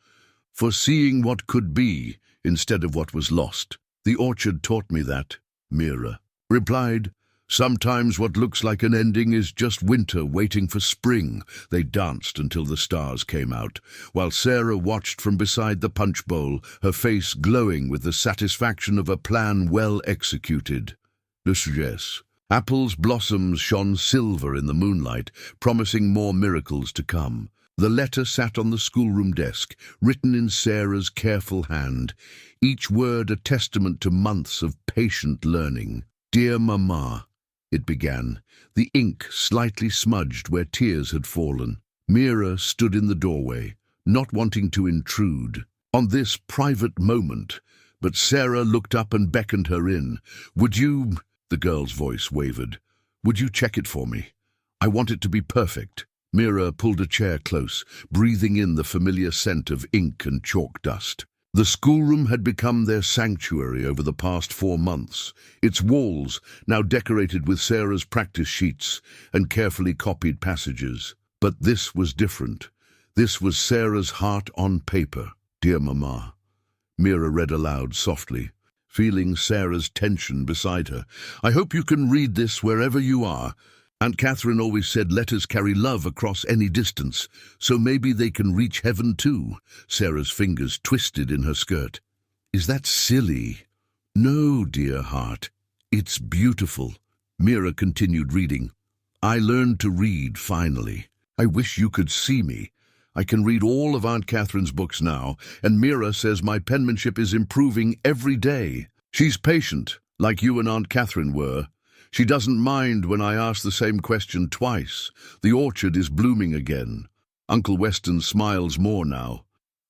"for seeing what could be instead of what was lost." "The orchard taught me that," Mira replied. "Sometimes what looks like an ending is just winter waiting for spring." They danced until the stars came out, while Sarah watched from beside the punch bowl, her face glowing with the satisfaction of a plan well executed. Yes. Apples' blossoms shone silver in the moonlight, promising more miracles to come. The letter sat on the schoolroom desk, written in Sarah's careful hand, each word a testament to months of patient learning. "Dear Mama," it began, the ink slightly smudged where tears had fallen. Mira stood in the doorway, not wanting to intrude on this private moment, but Sarah looked up and beckoned her in. "Would you—" the girl's voice wavered. "Would you check it for me? I want it to be perfect." Mira pulled a chair close, breathing in the familiar scent of ink and chalk dust. The schoolroom had become their sanctuary over the past 4 months, its walls now decorated with Sarah's practice sheets and carefully copied passages. But this was different. This was Sarah's heart on paper. "Dear Mama," Mira read aloud softly, feeling Sarah's tension beside her. "I hope you can read this wherever you are. Aunt Catherine always said letters carry love across any distance, so maybe they can reach heaven too." Sarah's fingers twisted in her skirt. "Is that silly?" "No, dear heart. It's beautiful." Mira continued reading. "I learned to read, finally. I wish you could see me. I can read all of Aunt Catherine's books now, and Mira says my penmanship is improving every day. She's patient, like you and Aunt Catherine were. She doesn't mind when I ask the same question twice. The orchard is blooming again. Uncle Weston smiles more now.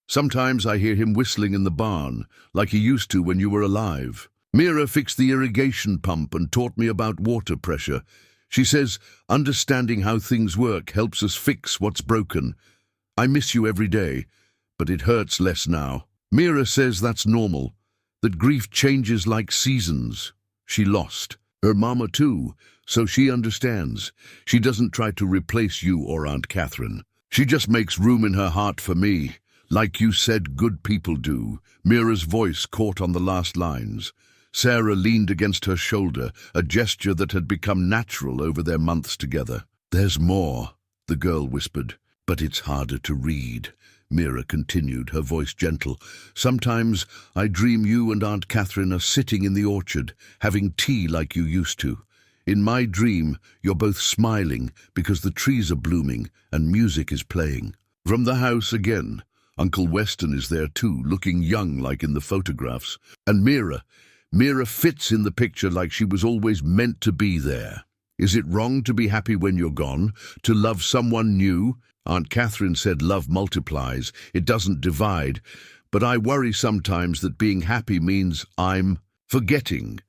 Sometimes I hear him whistling in the barn, like he used to when you were alive. Mira fixed the irrigation pump and taught me about water pressure. She says understanding how things work helps us fix what's broken. I miss you every day, but it hurts less now." Mira says that's normal, that grief changes like seasons. She lost. Her mama too, so she understands. She doesn't try to replace you or Aunt Catherine. She just makes room in her heart for me, like you said good people do. Mira's voice caught on the last lines. Sarah leaned against her shoulder, a gesture that had become natural over their months together. "There's more," the girl whispered, "but it's harder to read." Mira continued, her voice gentle. "Sometimes I dream you and Aunt Catherine are sitting in the orchard, having tea like you used to. In my dream, you're both smiling because the trees are blooming and music is playing." From the house again, Uncle Weston is there too, looking young like in the photographs. And Mira fits in the picture like she was always meant to be there. Is it wrong to be happy when you're gone? To love someone new? Aunt Catherine said love multiplies, it doesn't divide. But I worry sometimes that being happy means I'm forgetting.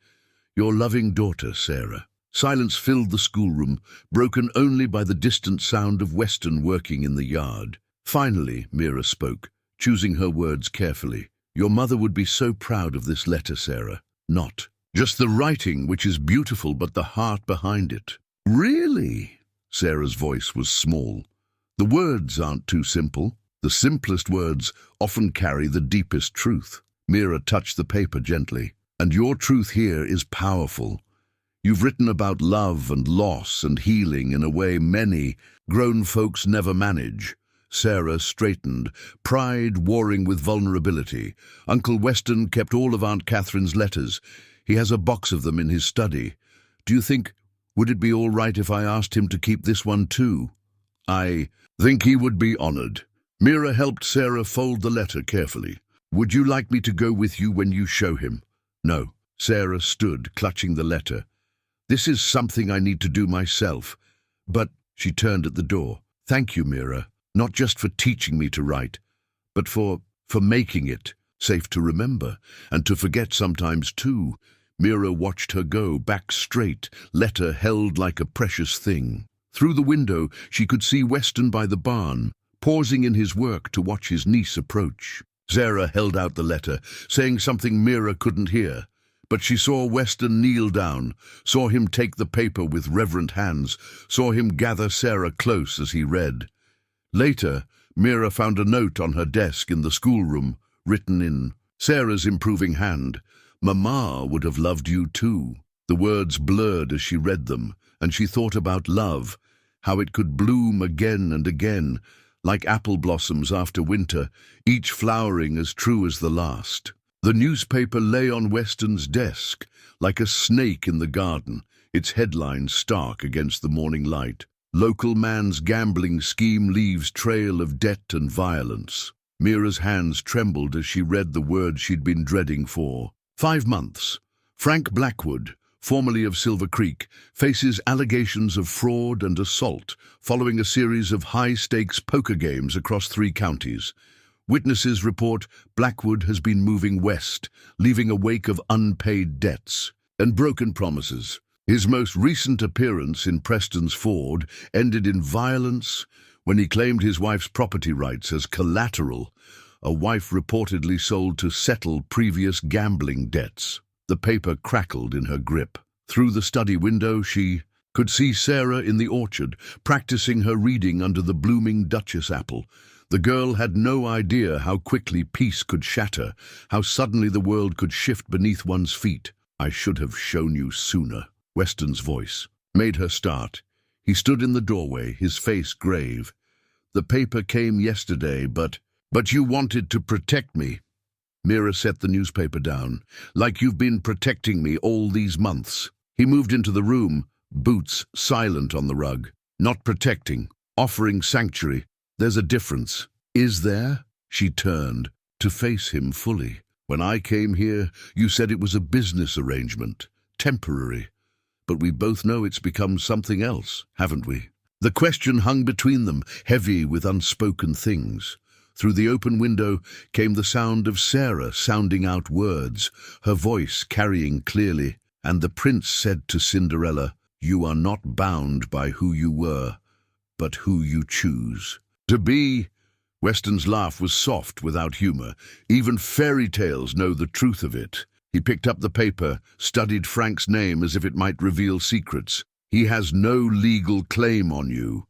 Your loving daughter, Sarah. Silence filled the schoolroom, broken only by the distant sound of Weston working in the yard. Finally, Mira spoke, choosing her words carefully. Your mother would be so proud of this letter, Sarah. Not just the writing, which is beautiful, but the heart behind it. Really? Sarah's voice was small. The words aren't too simple. The simplest words often carry the deepest truth. Mira touched the paper gently. And your truth here is powerful. You've written about love and loss and healing in a way many grown folks never manage. Sarah straightened, pride warring with vulnerability. Uncle Weston kept all of Aunt Catherine's letters. He has a box of them in his study. Do you think, would it be all right if I asked him to keep this one too? I think he would be honored. Mira helped Sarah fold the letter carefully. Would you like me to go with you when you show him? No. Sarah stood, clutching the letter. This is something I need to do myself. But, she turned at the door. Thank you, Mira. Not just for teaching me to write, but for making it safe to remember, and to forget sometimes too. Mira watched her go, back straight, letter held like a precious thing. Through the window, she could see Weston by the barn, pausing in his work to watch his niece approach. Sarah held out the letter, saying something Mira couldn't hear. But she saw Weston kneel down, saw him take the paper with reverent hands, saw him gather Sarah close as he read. Later, Mira found a note on her desk in the schoolroom, written in Sarah's improving hand. Mama would have loved you too. The words blurred as she read them, and she thought about love, how it could bloom again and again, like apple blossoms after winter, each flowering as true as the last. The newspaper lay on Weston's desk, like a snake in the garden, its headline stark against the morning light. Local man's gambling scheme leaves trail of debt and violence. Mira's hands trembled as she read the words she'd been dreading for 5 months. Frank Blackwood, formerly of Silver Creek, faces allegations of fraud and assault following a series of high-stakes poker games across 3 counties. Witnesses report Blackwood has been moving west, leaving a wake of unpaid debts and broken promises. His most recent appearance in Preston's Ford ended in violence when he claimed his wife's property rights as collateral, a wife reportedly sold to settle previous gambling debts. The paper crackled in her grip. Through the study window, she could see Sarah in the orchard, practicing her reading under the blooming Duchess apple. The girl had no idea how quickly peace could shatter, how suddenly the world could shift beneath one's feet. I should have shown you sooner. Weston's voice made her start. He stood in the doorway, his face grave. The paper came yesterday, but you wanted to protect me. Mira set the newspaper down. Like you've been protecting me all these months. He moved into the room, boots silent on the rug. Not protecting, offering sanctuary. There's a difference. Is there? She turned to face him fully. When I came here, you said it was a business arrangement, temporary. But we both know it's become something else, haven't we? The question hung between them, heavy with unspoken things. Through the open window came the sound of Sarah sounding out words, her voice carrying clearly. And the prince said to Cinderella, "You are not bound by who you were, but who you choose to be." Weston's laugh was soft without humor. Even fairy tales know the truth of it. He picked up the paper, studied Frank's name as if it might reveal secrets. He has no legal claim on you.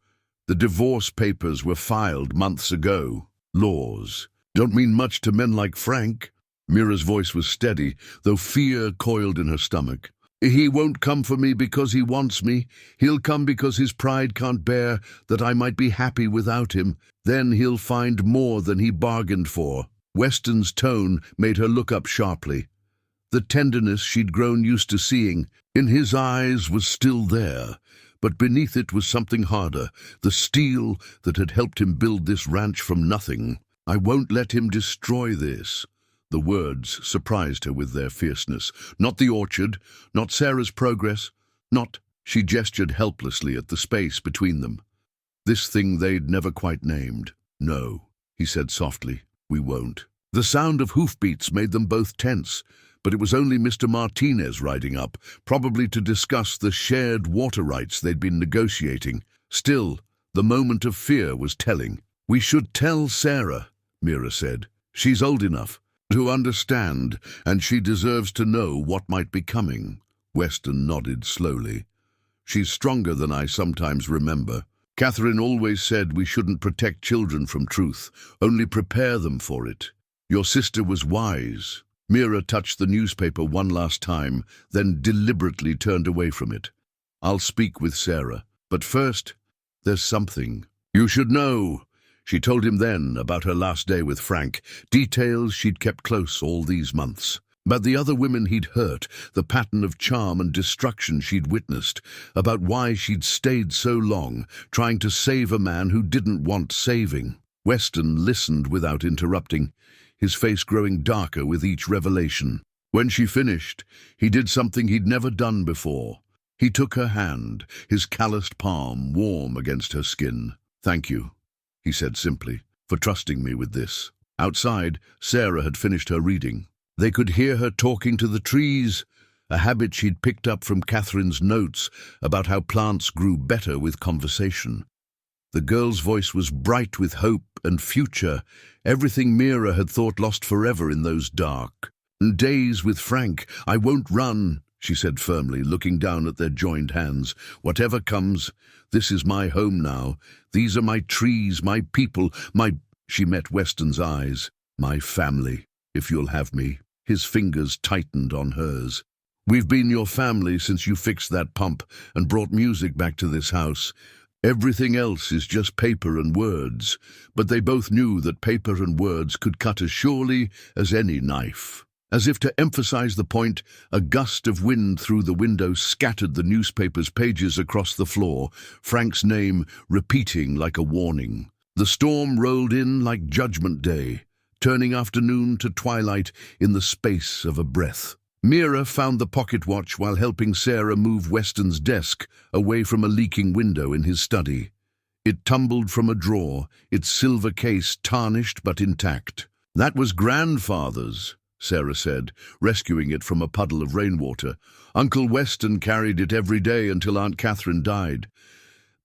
The divorce papers were filed months ago. Laws don't mean much to men like Frank. Mira's voice was steady, though fear coiled in her stomach. He won't come for me because he wants me. He'll come because his pride can't bear that I might be happy without him. Then he'll find more than he bargained for. Weston's tone made her look up sharply. The tenderness she'd grown used to seeing in his eyes was still there, but beneath it was something harder, the steel that had helped him build this ranch from nothing. I won't let him destroy this. The words surprised her with their fierceness. Not the orchard, not Sarah's progress, not— She gestured helplessly at the space between them. This thing they'd never quite named. No, he said softly, we won't. The sound of hoofbeats made them both tense, but it was only Mr. Martinez riding up, probably to discuss the shared water rights they'd been negotiating. Still, the moment of fear was telling. We should tell Sarah, Mira said. She's old enough to understand, and she deserves to know what might be coming. Weston nodded slowly. She's stronger than I sometimes remember. Catherine always said we shouldn't protect children from truth, only prepare them for it. Your sister was wise. Mira touched the newspaper one last time, then deliberately turned away from it. I'll speak with Sarah, but first, there's something you should know. She told him then about her last day with Frank, details she'd kept close all these months. About the other women he'd hurt, the pattern of charm and destruction she'd witnessed, about why she'd stayed so long, trying to save a man who didn't want saving. Weston listened without interrupting, his face growing darker with each revelation. When she finished, he did something he'd never done before. He took her hand, his calloused palm warm against her skin. Thank you, he said simply, for trusting me with this. Outside, Sarah had finished her reading. They could hear her talking to the trees, a habit she'd picked up from Catherine's notes about how plants grew better with conversation. The girl's voice was bright with hope and future, everything Mira had thought lost forever in those dark days with Frank. I won't run, she said firmly, looking down at their joined hands. Whatever comes, this is my home now. These are my trees, my people, She met Weston's eyes. My family, if you'll have me. His fingers tightened on hers. We've been your family since you fixed that pump and brought music back to this house. Everything else is just paper and words, but they both knew that paper and words could cut as surely as any knife. As if to emphasize the point, a gust of wind through the window scattered the newspaper's pages across the floor, Frank's name repeating like a warning. The storm rolled in like Judgment Day, turning afternoon to twilight in the space of a breath. Mira found the pocket watch while helping Sarah move Weston's desk away from a leaking window in his study. It tumbled from a drawer, its silver case tarnished but intact. That was grandfather's, Sarah said, rescuing it from a puddle of rainwater. Uncle Weston carried it every day until Aunt Catherine died.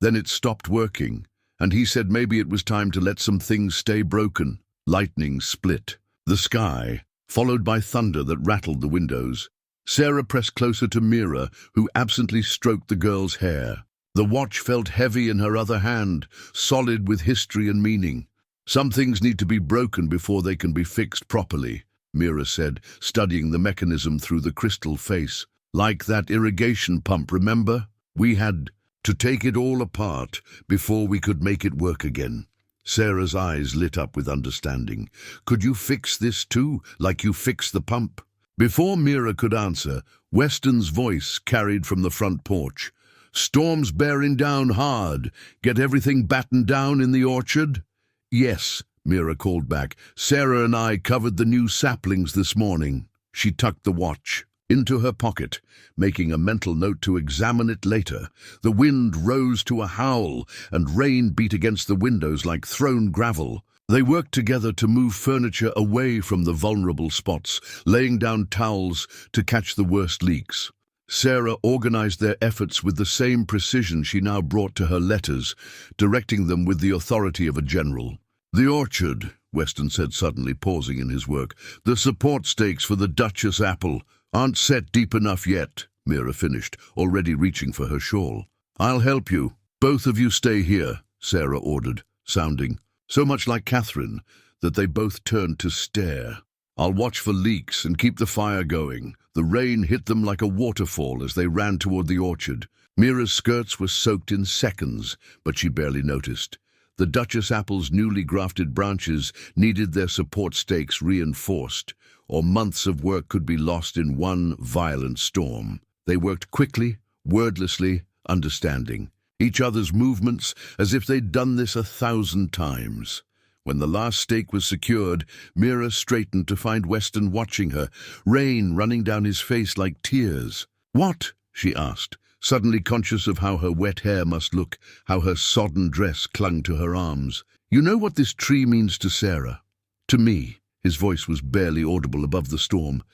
Then it stopped working, and he said maybe it was time to let some things stay broken. Lightning split. The sky, followed by thunder that rattled the windows. Sarah pressed closer to Mira, who absently stroked the girl's hair. The watch felt heavy in her other hand, solid with history and meaning. Some things need to be broken before they can be fixed properly, Mira said, studying the mechanism through the crystal face. Like that irrigation pump, remember? We had to take it all apart before we could make it work again. Sarah's eyes lit up with understanding. Could you fix this too, like you fixed the pump? Before Mira could answer, Weston's voice carried from the front porch. Storm's bearing down hard. Get everything battened down in the orchard? Yes, Mira called back. Sarah and I covered the new saplings this morning. She tucked the watch into her pocket, making a mental note to examine it later. The wind rose to a howl, and rain beat against the windows like thrown gravel. They worked together to move furniture away from the vulnerable spots, laying down towels to catch the worst leaks. Sarah organized their efforts with the same precision she now brought to her letters, directing them with the authority of a general. The orchard, Weston said suddenly, pausing in his work. The support stakes for the Duchess apple aren't set deep enough yet, Mira finished, already reaching for her shawl. I'll help you. Both of you stay here, Sarah ordered, sounding so much like Catherine that they both turned to stare. I'll watch for leaks and keep the fire going. The rain hit them like a waterfall as they ran toward the orchard. Mira's skirts were soaked in seconds, but she barely noticed. The Duchess apple's newly grafted branches needed their support stakes reinforced, or months of work could be lost in one violent storm. They worked quickly, wordlessly, understanding each other's movements as if they'd done this 1,000 times. When the last stake was secured, Mira straightened to find Weston watching her, rain running down his face like tears. "What?" she asked, suddenly conscious of how her wet hair must look, how her sodden dress clung to her arms. "You know what this tree means to Sarah? To me." His voice was barely audible above the storm.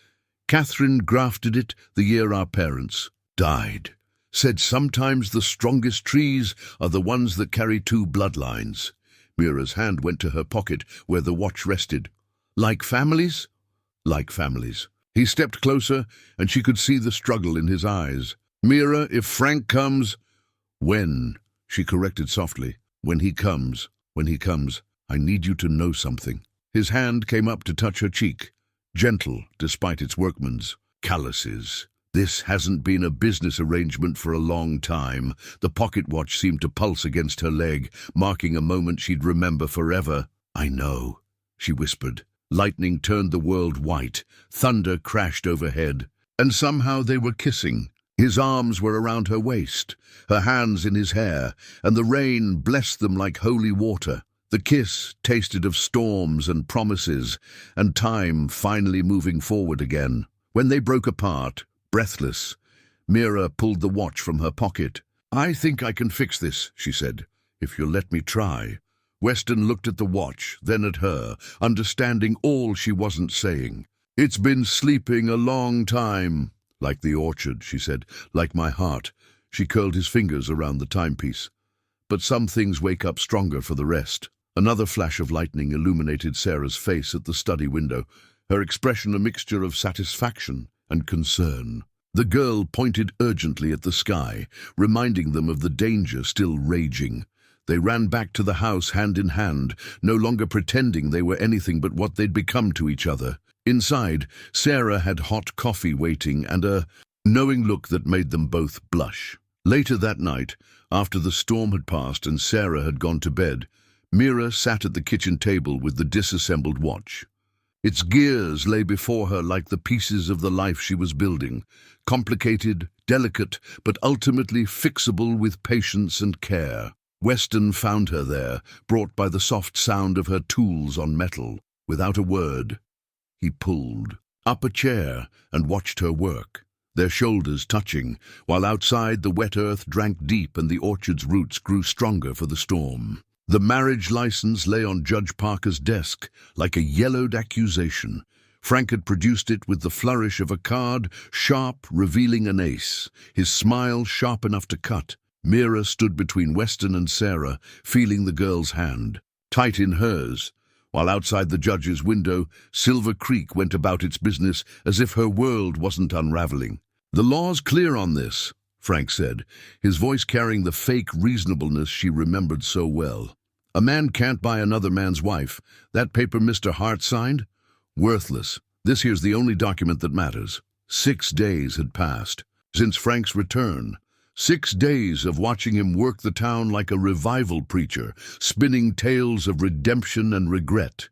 "Catherine grafted it the year our parents died. Said sometimes the strongest trees are the ones that carry two bloodlines." Mira's hand went to her pocket where the watch rested. "Like families?" "Like families." He stepped closer, and she could see the struggle in his eyes. "Mira, if Frank comes—" "When," she corrected softly. When he comes, I need you to know something." His hand came up to touch her cheek, gentle despite its workman's calluses. "This hasn't been a business arrangement for a long time." The pocket watch seemed to pulse against her leg, marking a moment she'd remember forever. "I know," she whispered. Lightning turned the world white. Thunder crashed overhead. And somehow they were kissing. His arms were around her waist, her hands in his hair, and the rain blessed them like holy water. The kiss tasted of storms and promises, and time finally moving forward again. When they broke apart, breathless, Mira pulled the watch from her pocket. "I think I can fix this," she said, "if you'll let me try." Weston looked at the watch, then at her, understanding all she wasn't saying. "It's been sleeping a long time." "Like the orchard," she said, "like my heart." She curled his fingers around the timepiece. "But some things wake up stronger for the rest." Another flash of lightning illuminated Sarah's face at the study window, her expression a mixture of satisfaction and concern. The girl pointed urgently at the sky, reminding them of the danger still raging. They ran back to the house hand in hand, no longer pretending they were anything but what they'd become to each other. Inside, Sarah had hot coffee waiting and a knowing look that made them both blush. Later that night, after the storm had passed and Sarah had gone to bed, Mira sat at the kitchen table with the disassembled watch. Its gears lay before her like the pieces of the life she was building, complicated, delicate, but ultimately fixable with patience and care. Weston found her there, brought by the soft sound of her tools on metal. Without a word, he pulled up a chair and watched her work, their shoulders touching, while outside the wet earth drank deep and the orchard's roots grew stronger for the storm. The marriage license lay on Judge Parker's desk like a yellowed accusation. Frank had produced it with the flourish of a card, sharp, revealing an ace, his smile sharp enough to cut. Mira stood between Weston and Sarah, feeling the girl's hand, tight in hers, while outside the judge's window, Silver Creek went about its business as if her world wasn't unraveling. "The law's clear on this," Frank said, his voice carrying the fake reasonableness she remembered so well. "A man can't buy another man's wife. That paper Mr. Hart signed? Worthless. This here's the only document that matters." 6 days had passed since Frank's return. 6 days of watching him work the town like a revival preacher, spinning tales of redemption and regret.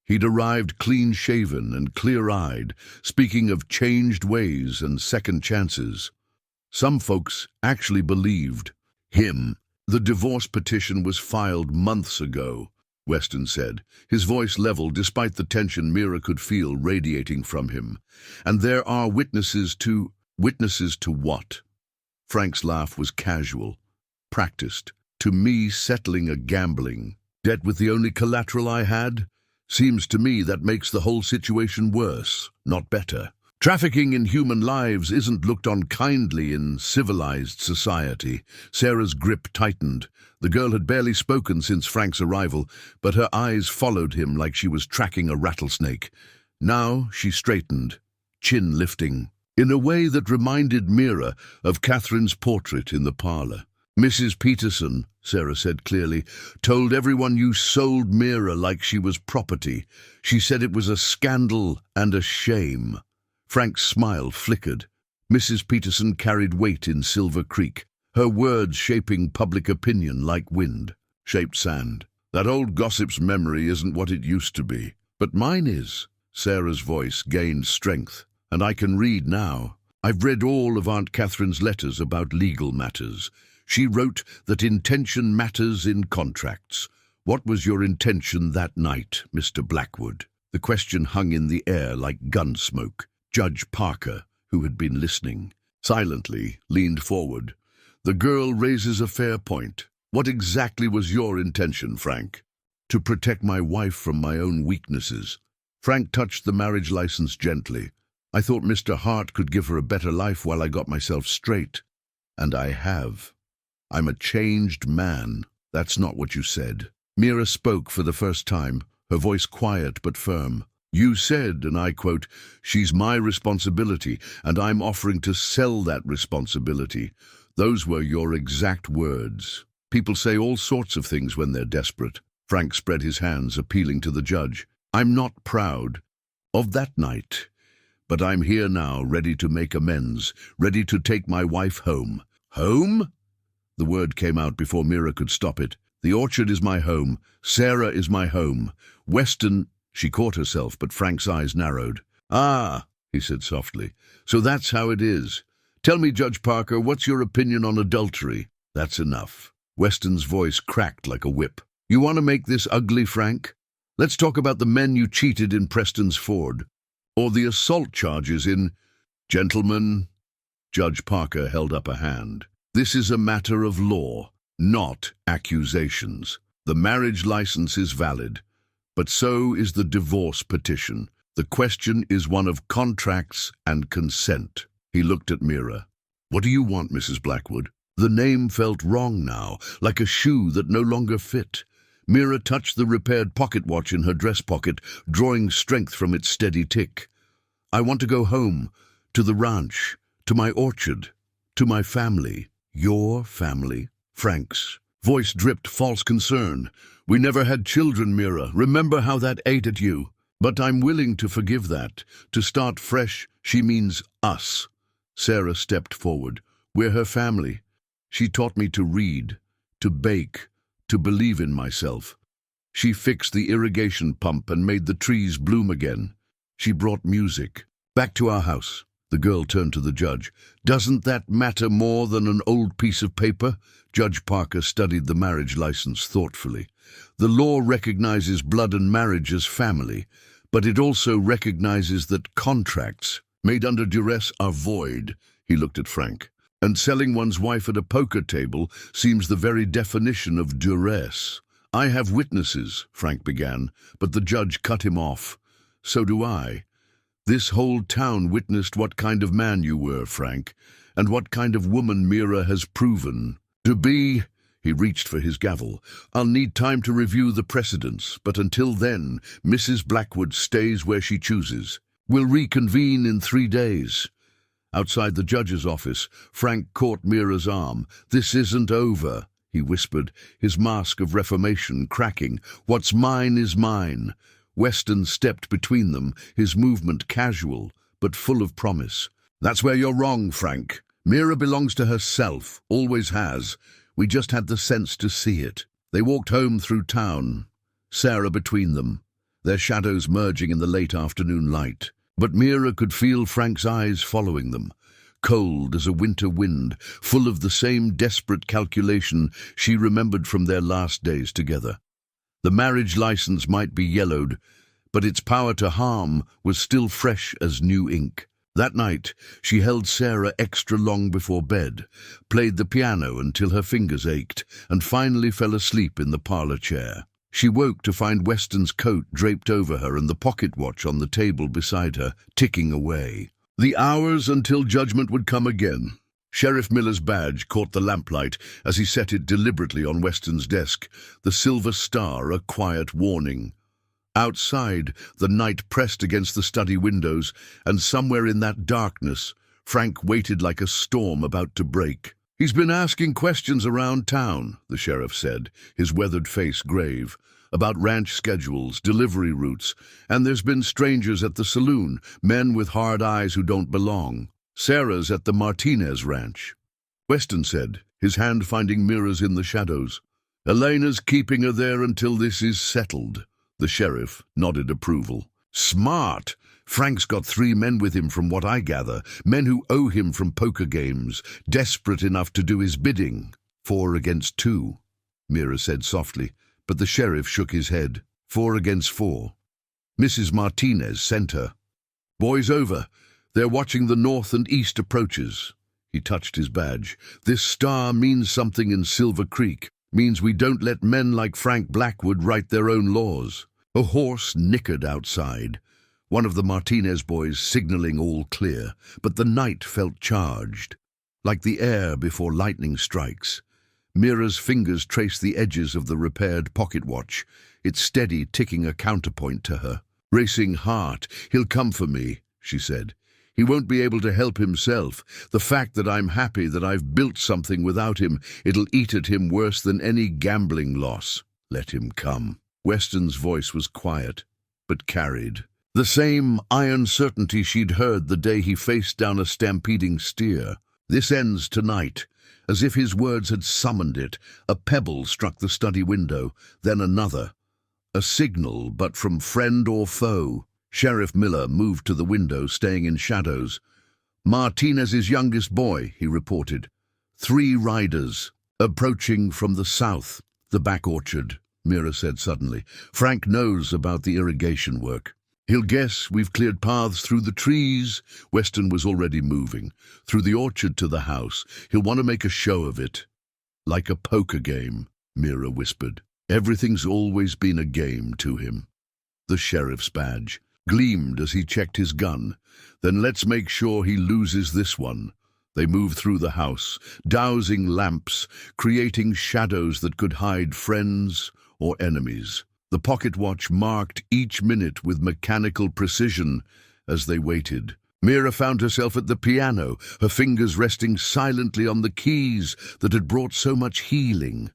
He'd arrived clean-shaven and clear-eyed, speaking of changed ways and second chances. Some folks actually believed him. "The divorce petition was filed months ago," Weston said, his voice level despite the tension Mira could feel radiating from him. "And there are witnesses to..." "Witnesses to what?" Frank's laugh was casual, practiced. "To me settling a gambling debt with the only collateral I had? Seems to me that makes the whole situation worse, not better. Trafficking in human lives isn't looked on kindly in civilized society. Sarah's grip tightened. The girl had barely spoken since Frank's arrival, but her eyes followed him like she was tracking a rattlesnake. Now she straightened, chin lifting, in a way that reminded Mira of Catherine's portrait in the parlor. "Mrs. Peterson," Sarah said clearly, "told everyone you sold Mira like she was property. She said it was a scandal and a shame." Frank's smile flickered. Mrs. Peterson carried weight in Silver Creek, her words shaping public opinion like wind shaped sand. "That old gossip's memory isn't what it used to be, but mine is." Sarah's voice gained strength. "And I can read now. I've read all of Aunt Catherine's letters about legal matters. She wrote that intention matters in contracts. What was your intention that night, Mr. Blackwood?" The question hung in the air like gun smoke. Judge Parker, who had been listening, silently leaned forward. "The girl raises a fair point. What exactly was your intention, Frank?" "To protect my wife from my own weaknesses." Frank touched the marriage license gently. "I thought Mr. Hart could give her a better life while I got myself straight. And I have. I'm a changed man." "That's not what you said." Mira spoke for the first time, her voice quiet but firm. "You said, and I quote, 'She's my responsibility, and I'm offering to sell that responsibility.' Those were your exact words." "People say all sorts of things when they're desperate." Frank spread his hands, appealing to the judge. "I'm not proud of that night, but I'm here now, ready to make amends, ready to take my wife home." "Home?" The word came out before Mira could stop it. "The orchard is my home. Sarah is my home. Weston—" She caught herself, but Frank's eyes narrowed. "Ah," he said softly, "so that's how it is. Tell me, Judge Parker, what's your opinion on adultery?" "That's enough." Weston's voice cracked like a whip. "You want to make this ugly, Frank? Let's talk about the men you cheated in Preston's Ford, or the assault charges in—" "Gentlemen," Judge Parker held up a hand. "This is a matter of law, not accusations. The marriage license is valid, but so is the divorce petition. The question is one of contracts and consent." He looked at Mira. "What do you want, Mrs. Blackwood?" The name felt wrong now, like a shoe that no longer fit. Mira touched the repaired pocket watch in her dress pocket, drawing strength from its steady tick. "I want to go home, to the ranch, to my orchard, to my family." "Your family?" Frank's voice dripped false concern. "We never had children, Mira. Remember how that ate at you? But I'm willing to forgive that. To start fresh, she means us." Sarah stepped forward. "We're her family. She taught me to read, to bake, to believe in myself. She fixed the irrigation pump and made the trees bloom again. She brought music back to our house." The girl turned to the judge. "Doesn't that matter more than an old piece of paper?" Judge Parker studied the marriage license thoughtfully. "The law recognizes blood and marriage as family, but it also recognizes that contracts made under duress are void." He looked at Frank. "And selling one's wife at a poker table seems the very definition of duress." "I have witnesses," Frank began, but the judge cut him off. "So do I. This whole town witnessed what kind of man you were, Frank, and what kind of woman Mira has proven to be." He reached for his gavel. "I'll need time to review the precedents, but until then, Mrs. Blackwood stays where she chooses. We'll reconvene in 3 days." Outside the judge's office, Frank caught Mira's arm. "This isn't over," he whispered, his mask of reformation cracking. "What's mine is mine." Weston stepped between them, his movement casual, but full of promise. "That's where you're wrong, Frank. Mira belongs to herself, always has. We just had the sense to see it." They walked home through town, Sarah between them, their shadows merging in the late afternoon light. But Mira could feel Frank's eyes following them, cold as a winter wind, full of the same desperate calculation she remembered from their last days together. The marriage license might be yellowed, but its power to harm was still fresh as new ink. That night, she held Sarah extra long before bed, played the piano until her fingers ached, and finally fell asleep in the parlor chair. She woke to find Weston's coat draped over her and the pocket watch on the table beside her, ticking away. The hours until judgment would come again. Sheriff Miller's badge caught the lamplight as he set it deliberately on Weston's desk, the silver star a quiet warning. Outside, the night pressed against the study windows, and somewhere in that darkness, Frank waited like a storm about to break. "He's been asking questions around town," the sheriff said, his weathered face grave, "about ranch schedules, delivery routes, and there's been strangers at the saloon, men with hard eyes who don't belong. Sarah's at the Martinez ranch." Weston said, his hand finding Mira's in the shadows. "Elena's keeping her there until this is settled." The sheriff nodded approval. "Smart! Frank's got 3 men with him from what I gather, men who owe him from poker games, desperate enough to do his bidding." 4 against 2, Mira said softly, but the sheriff shook his head. 4 against 4. Mrs. Martinez sent her. "Boy's over. They're watching the north and east approaches." He touched his badge. "This star means something in Silver Creek. Means we don't let men like Frank Blackwood write their own laws." A horse nickered outside. One of the Martinez boys signaling all clear, but the night felt charged, like the air before lightning strikes. Mira's fingers traced the edges of the repaired pocket watch, its steady ticking a counterpoint to her. "Racing heart, he'll come for me," she said. "He won't be able to help himself. The fact that I'm happy that I've built something without him, it'll eat at him worse than any gambling loss. Let him come." Weston's voice was quiet, but carried the same iron certainty she'd heard the day he faced down a stampeding steer. "This ends tonight." As if his words had summoned it, a pebble struck the study window, then another. A signal, but from friend or foe. Sheriff Miller moved to the window, staying in shadows. "Martinez's youngest boy," he reported. 3 riders, approaching from the south. "The back orchard," Mira said suddenly. "Frank knows about the irrigation work. He'll guess we've cleared paths through the trees." Weston was already moving. "Through the orchard to the house. He'll want to make a show of it." "Like a poker game," Mira whispered. "Everything's always been a game to him." The sheriff's badge gleamed as he checked his gun. "Then let's make sure he loses this one." They moved through the house, dousing lamps, creating shadows that could hide friends or enemies. The pocket watch marked each minute with mechanical precision as they waited. Mira found herself at the piano, her fingers resting silently on the keys that had brought so much healing.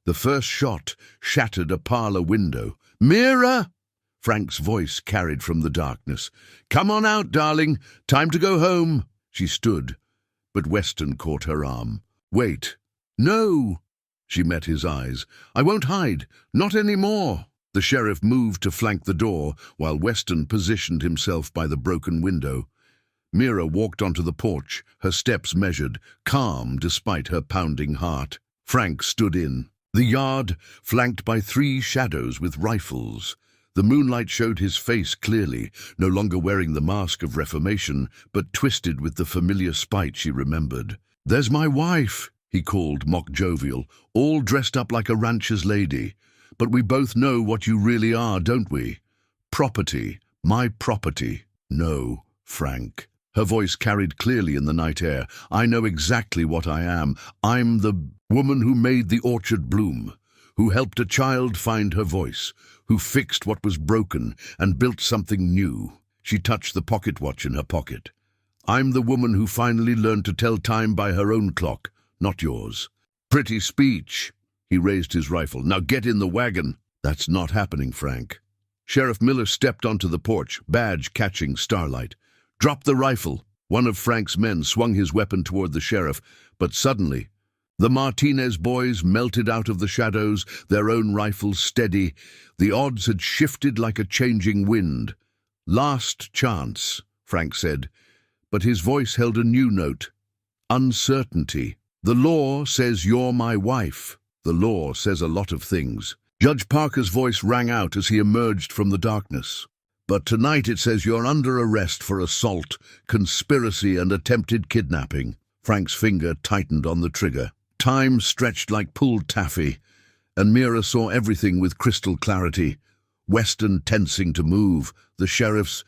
The first shot shattered a parlor window. "Mira!" Frank's voice carried from the darkness. "Come on out, darling. Time to go home." She stood, but Weston caught her arm. "Wait." "No." She met his eyes. "I won't hide. Not anymore." The sheriff moved to flank the door, while Weston positioned himself by the broken window. Mira walked onto the porch, her steps measured, calm despite her pounding heart. Frank stood in. The yard, flanked by 3 shadows with rifles. The moonlight showed his face clearly, no longer wearing the mask of reformation, but twisted with the familiar spite she remembered. "There's my wife," he called, mock jovial, "all dressed up like a rancher's lady. But we both know what you really are, don't we? Property, my property." "No, Frank." Her voice carried clearly in the night air. "I know exactly what I am. I'm the woman who made the orchard bloom, who helped a child find her voice, who fixed what was broken and built something new." She touched the pocket watch in her pocket. "I'm the woman who finally learned to tell time by her own clock, not yours." "Pretty speech." He raised his rifle. "Now get in the wagon." "That's not happening, Frank." Sheriff Miller stepped onto the porch, badge catching starlight. "Drop the rifle." One of Frank's men swung his weapon toward the sheriff, but suddenly the Martinez boys melted out of the shadows, their own rifles steady. The odds had shifted like a changing wind. "Last chance," Frank said, but his voice held a new note. Uncertainty. "The law says you're my wife." "The law says a lot of things." Judge Parker's voice rang out as he emerged from the darkness. "But tonight it says you're under arrest for assault, conspiracy, and attempted kidnapping." Frank's finger tightened on the trigger. Time stretched like pulled taffy, and Mira saw everything with crystal clarity. Weston tensing to move, the sheriff's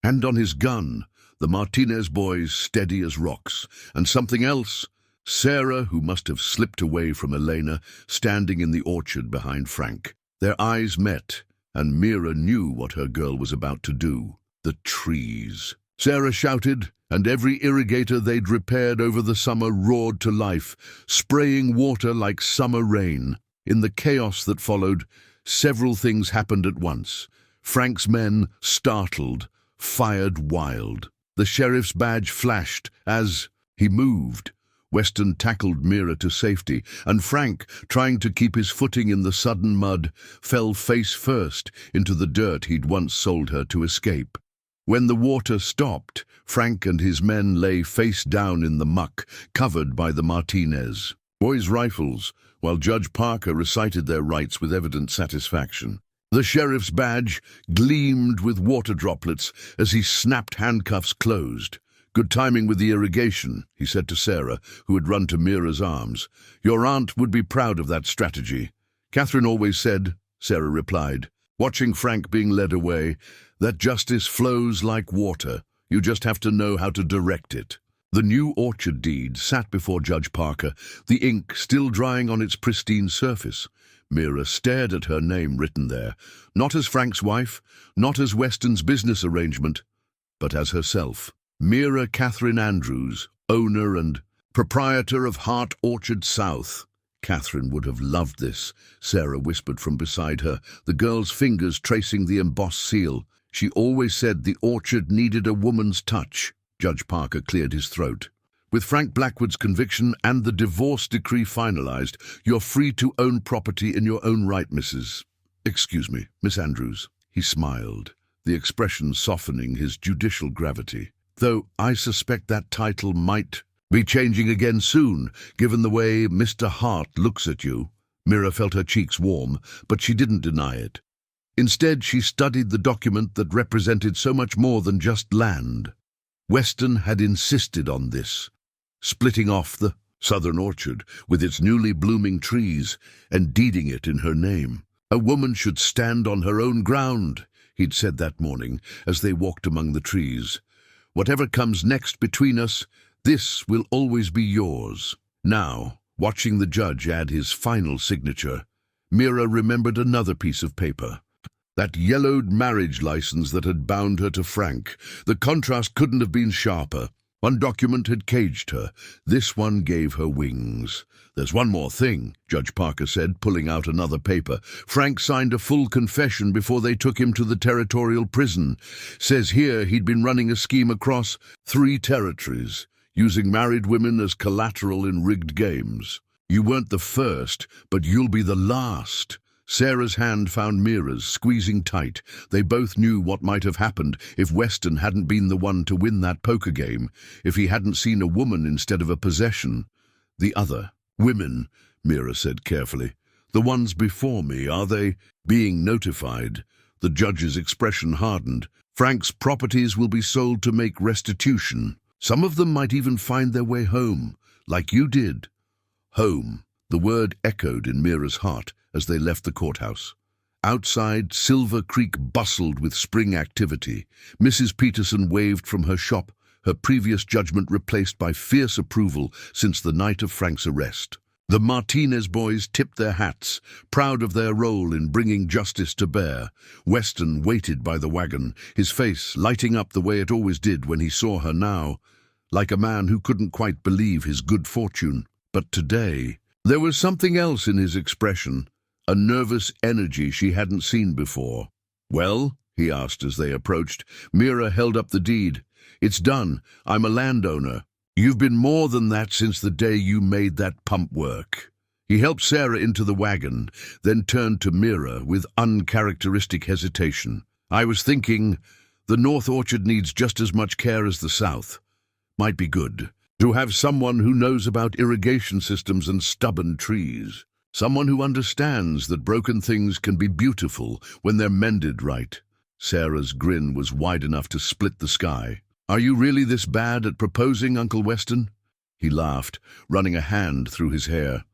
hand on his gun, the Martinez boys steady as rocks, and something else, Sarah, who must have slipped away from Elena, standing in the orchard behind Frank. Their eyes met, and Mira knew what her girl was about to do. The trees. Sarah shouted, and every irrigator they'd repaired over the summer roared to life, spraying water like summer rain. In the chaos that followed, several things happened at once. Frank's men, startled, fired wild. The sheriff's badge flashed as he moved. Weston tackled Mira to safety, and Frank, trying to keep his footing in the sudden mud, fell face first into the dirt he'd once sold her to escape. When the water stopped, Frank and his men lay face down in the muck, covered by the Martinez boys' rifles, while Judge Parker recited their rights with evident satisfaction. The sheriff's badge gleamed with water droplets as he snapped handcuffs closed. "Good timing with the irrigation," he said to Sarah, who had run to Mira's arms. "Your aunt would be proud of that strategy." "Catherine always said," Sarah replied, watching Frank being led away, "that justice flows like water. You just have to know how to direct it." The new orchard deed sat before Judge Parker, the ink still drying on its pristine surface. Mira stared at her name written there, not as Frank's wife, not as Weston's business arrangement, but as herself. Mira Catherine Andrews, owner and proprietor of Hart Orchard South. Catherine would have loved this, Sarah whispered from beside her, the girl's fingers tracing the embossed seal. "She always said the orchard needed a woman's touch." Judge Parker cleared his throat. "With Frank Blackwood's conviction and the divorce decree finalized, you're free to own property in your own right, Excuse me, Miss Andrews." He smiled, the expression softening his judicial gravity. "Though I suspect that title might be changing again soon, given the way Mr. Hart looks at you." Mira felt her cheeks warm, but she didn't deny it. Instead, she studied the document that represented so much more than just land. Weston had insisted on this, splitting off the southern orchard with its newly blooming trees and deeding it in her name. "A woman should stand on her own ground," he'd said that morning as they walked among the trees. "Whatever comes next between us, this will always be yours." Now, watching the judge add his final signature, Mira remembered another piece of paper. That yellowed marriage license that had bound her to Frank. The contrast couldn't have been sharper. One document had caged her. This one gave her wings. "There's one more thing," Judge Parker said, pulling out another paper. "Frank signed a full confession before they took him to the territorial prison. Says here he'd been running a scheme across 3 territories, using married women as collateral in rigged games. You weren't the first, but you'll be the last." Sarah's hand found Mira's, squeezing tight. They both knew what might have happened if Weston hadn't been the one to win that poker game, if he hadn't seen a woman instead of a possession. "The other women," Mira said carefully. "The ones before me, are they being notified?" The judge's expression hardened. "Frank's properties will be sold to make restitution. Some of them might even find their way home, like you did." Home. The word echoed in Mira's heart as they left the courthouse. Outside, Silver Creek bustled with spring activity. Mrs. Peterson waved from her shop, her previous judgment replaced by fierce approval since the night of Frank's arrest. The Martinez boys tipped their hats, proud of their role in bringing justice to bear. Weston waited by the wagon, his face lighting up the way it always did when he saw her now, like a man who couldn't quite believe his good fortune. But today, there was something else in his expression. A nervous energy she hadn't seen before. "Well?" he asked as they approached. Mira held up the deed. "It's done. I'm a landowner. You've been more than that since the day you made that pump work." He helped Sarah into the wagon, then turned to Mira with uncharacteristic hesitation. "I was thinking, the North Orchard needs just as much care as the South. Might be good to have someone who knows about irrigation systems and stubborn trees. Someone who understands that broken things can be beautiful when they're mended right." Sarah's grin was wide enough to split the sky. "Are you really this bad at proposing, Uncle Weston?" He laughed, running a hand through his hair.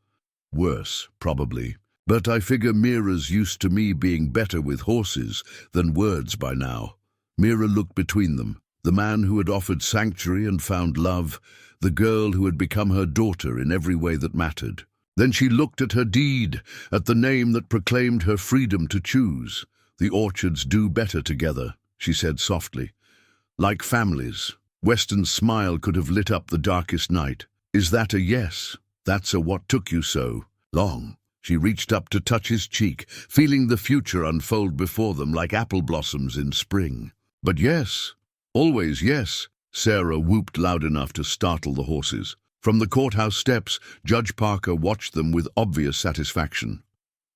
"Worse, probably. But I figure Mira's used to me being better with horses than words by now." Mira looked between them. the man who had offered sanctuary and found love, the girl who had become her daughter in every way that mattered. Then she looked at her deed, at the name that proclaimed her freedom to choose. "The orchards do better together," she said softly. "Like families." Weston's smile could have lit up the darkest night. "Is that a yes? That's a what took you so long?" She reached up to touch his cheek, feeling the future unfold before them like apple blossoms in spring. "But yes, always yes," Sarah whooped loud enough to startle the horses. From the courthouse steps, Judge Parker watched them with obvious satisfaction.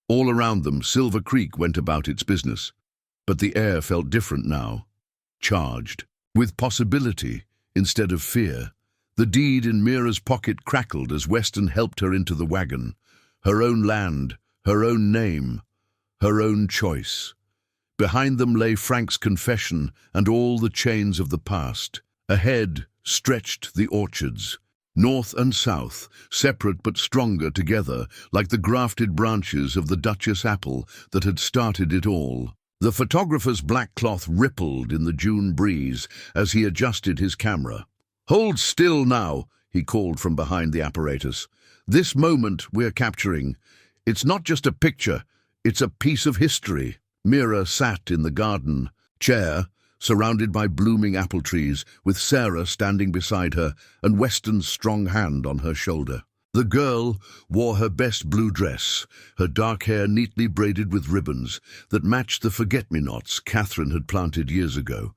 All around them, Silver Creek went about its business. But the air felt different now, charged, with possibility instead of fear. The deed in Mira's pocket crackled as Weston helped her into the wagon. Her own land, her own name, her own choice. Behind them lay Frank's confession and all the chains of the past. Ahead stretched the orchards, north and south, separate but stronger together, like the grafted branches of the Duchess apple that had started it all. The photographer's black cloth rippled in the June breeze as he adjusted his camera. "Hold still now," he called from behind the apparatus. "This moment we're capturing, it's not just a picture, it's a piece of history." Mira sat in the garden chair, surrounded by blooming apple trees, with Sarah standing beside her and Weston's strong hand on her shoulder. The girl wore her best blue dress, her dark hair neatly braided with ribbons that matched the forget-me-nots Catherine had planted years ago.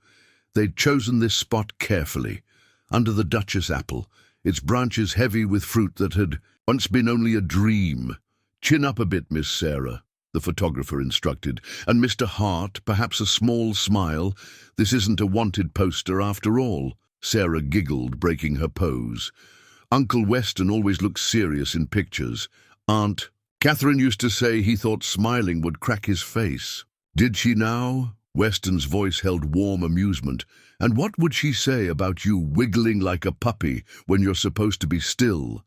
They'd chosen this spot carefully, under the Duchess apple, its branches heavy with fruit that had once been only a dream. "Chin up a bit, Miss Sarah," the photographer instructed, "and Mr. Hart, perhaps a small smile. This isn't a wanted poster after all." Sarah giggled, breaking her pose. "Uncle Weston always looks serious in pictures. Aunt Catherine used to say he thought smiling would crack his face." "Did she now?" Weston's voice held warm amusement. "And what would she say about you wiggling like a puppy when you're supposed to be still?"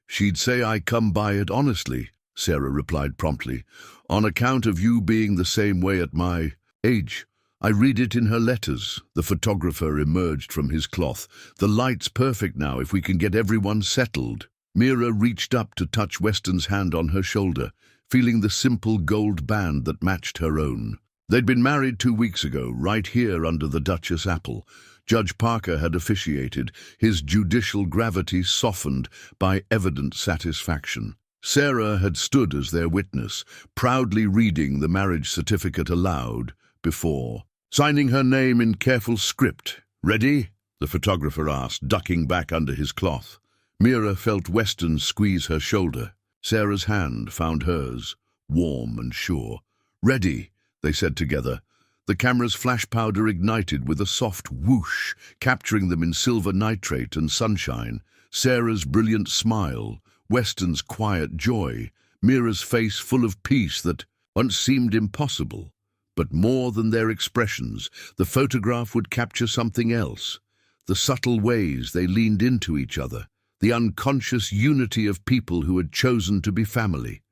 "She'd say I come by it honestly," Sarah replied promptly. "On account of you being the same way at my age. I read it in her letters." The photographer emerged from his cloth. "The light's perfect now if we can get everyone settled." Mira reached up to touch Weston's hand on her shoulder, feeling the simple gold band that matched her own. They'd been married 2 weeks ago, right here under the Duchess apple. Judge Parker had officiated, his judicial gravity softened by evident satisfaction. Sarah had stood as their witness, proudly reading the marriage certificate aloud before, signing her name in careful script. "Ready?" the photographer asked, ducking back under his cloth. Mira felt Weston squeeze her shoulder. Sarah's hand found hers, warm and sure. "Ready," they said together. The camera's flash powder ignited with a soft whoosh, capturing them in silver nitrate and sunshine. Sarah's brilliant smile, Weston's quiet joy, Mira's face full of peace that once seemed impossible. But more than their expressions, the photograph would capture something else. The subtle ways they leaned into each other, the unconscious unity of people who had chosen to be family.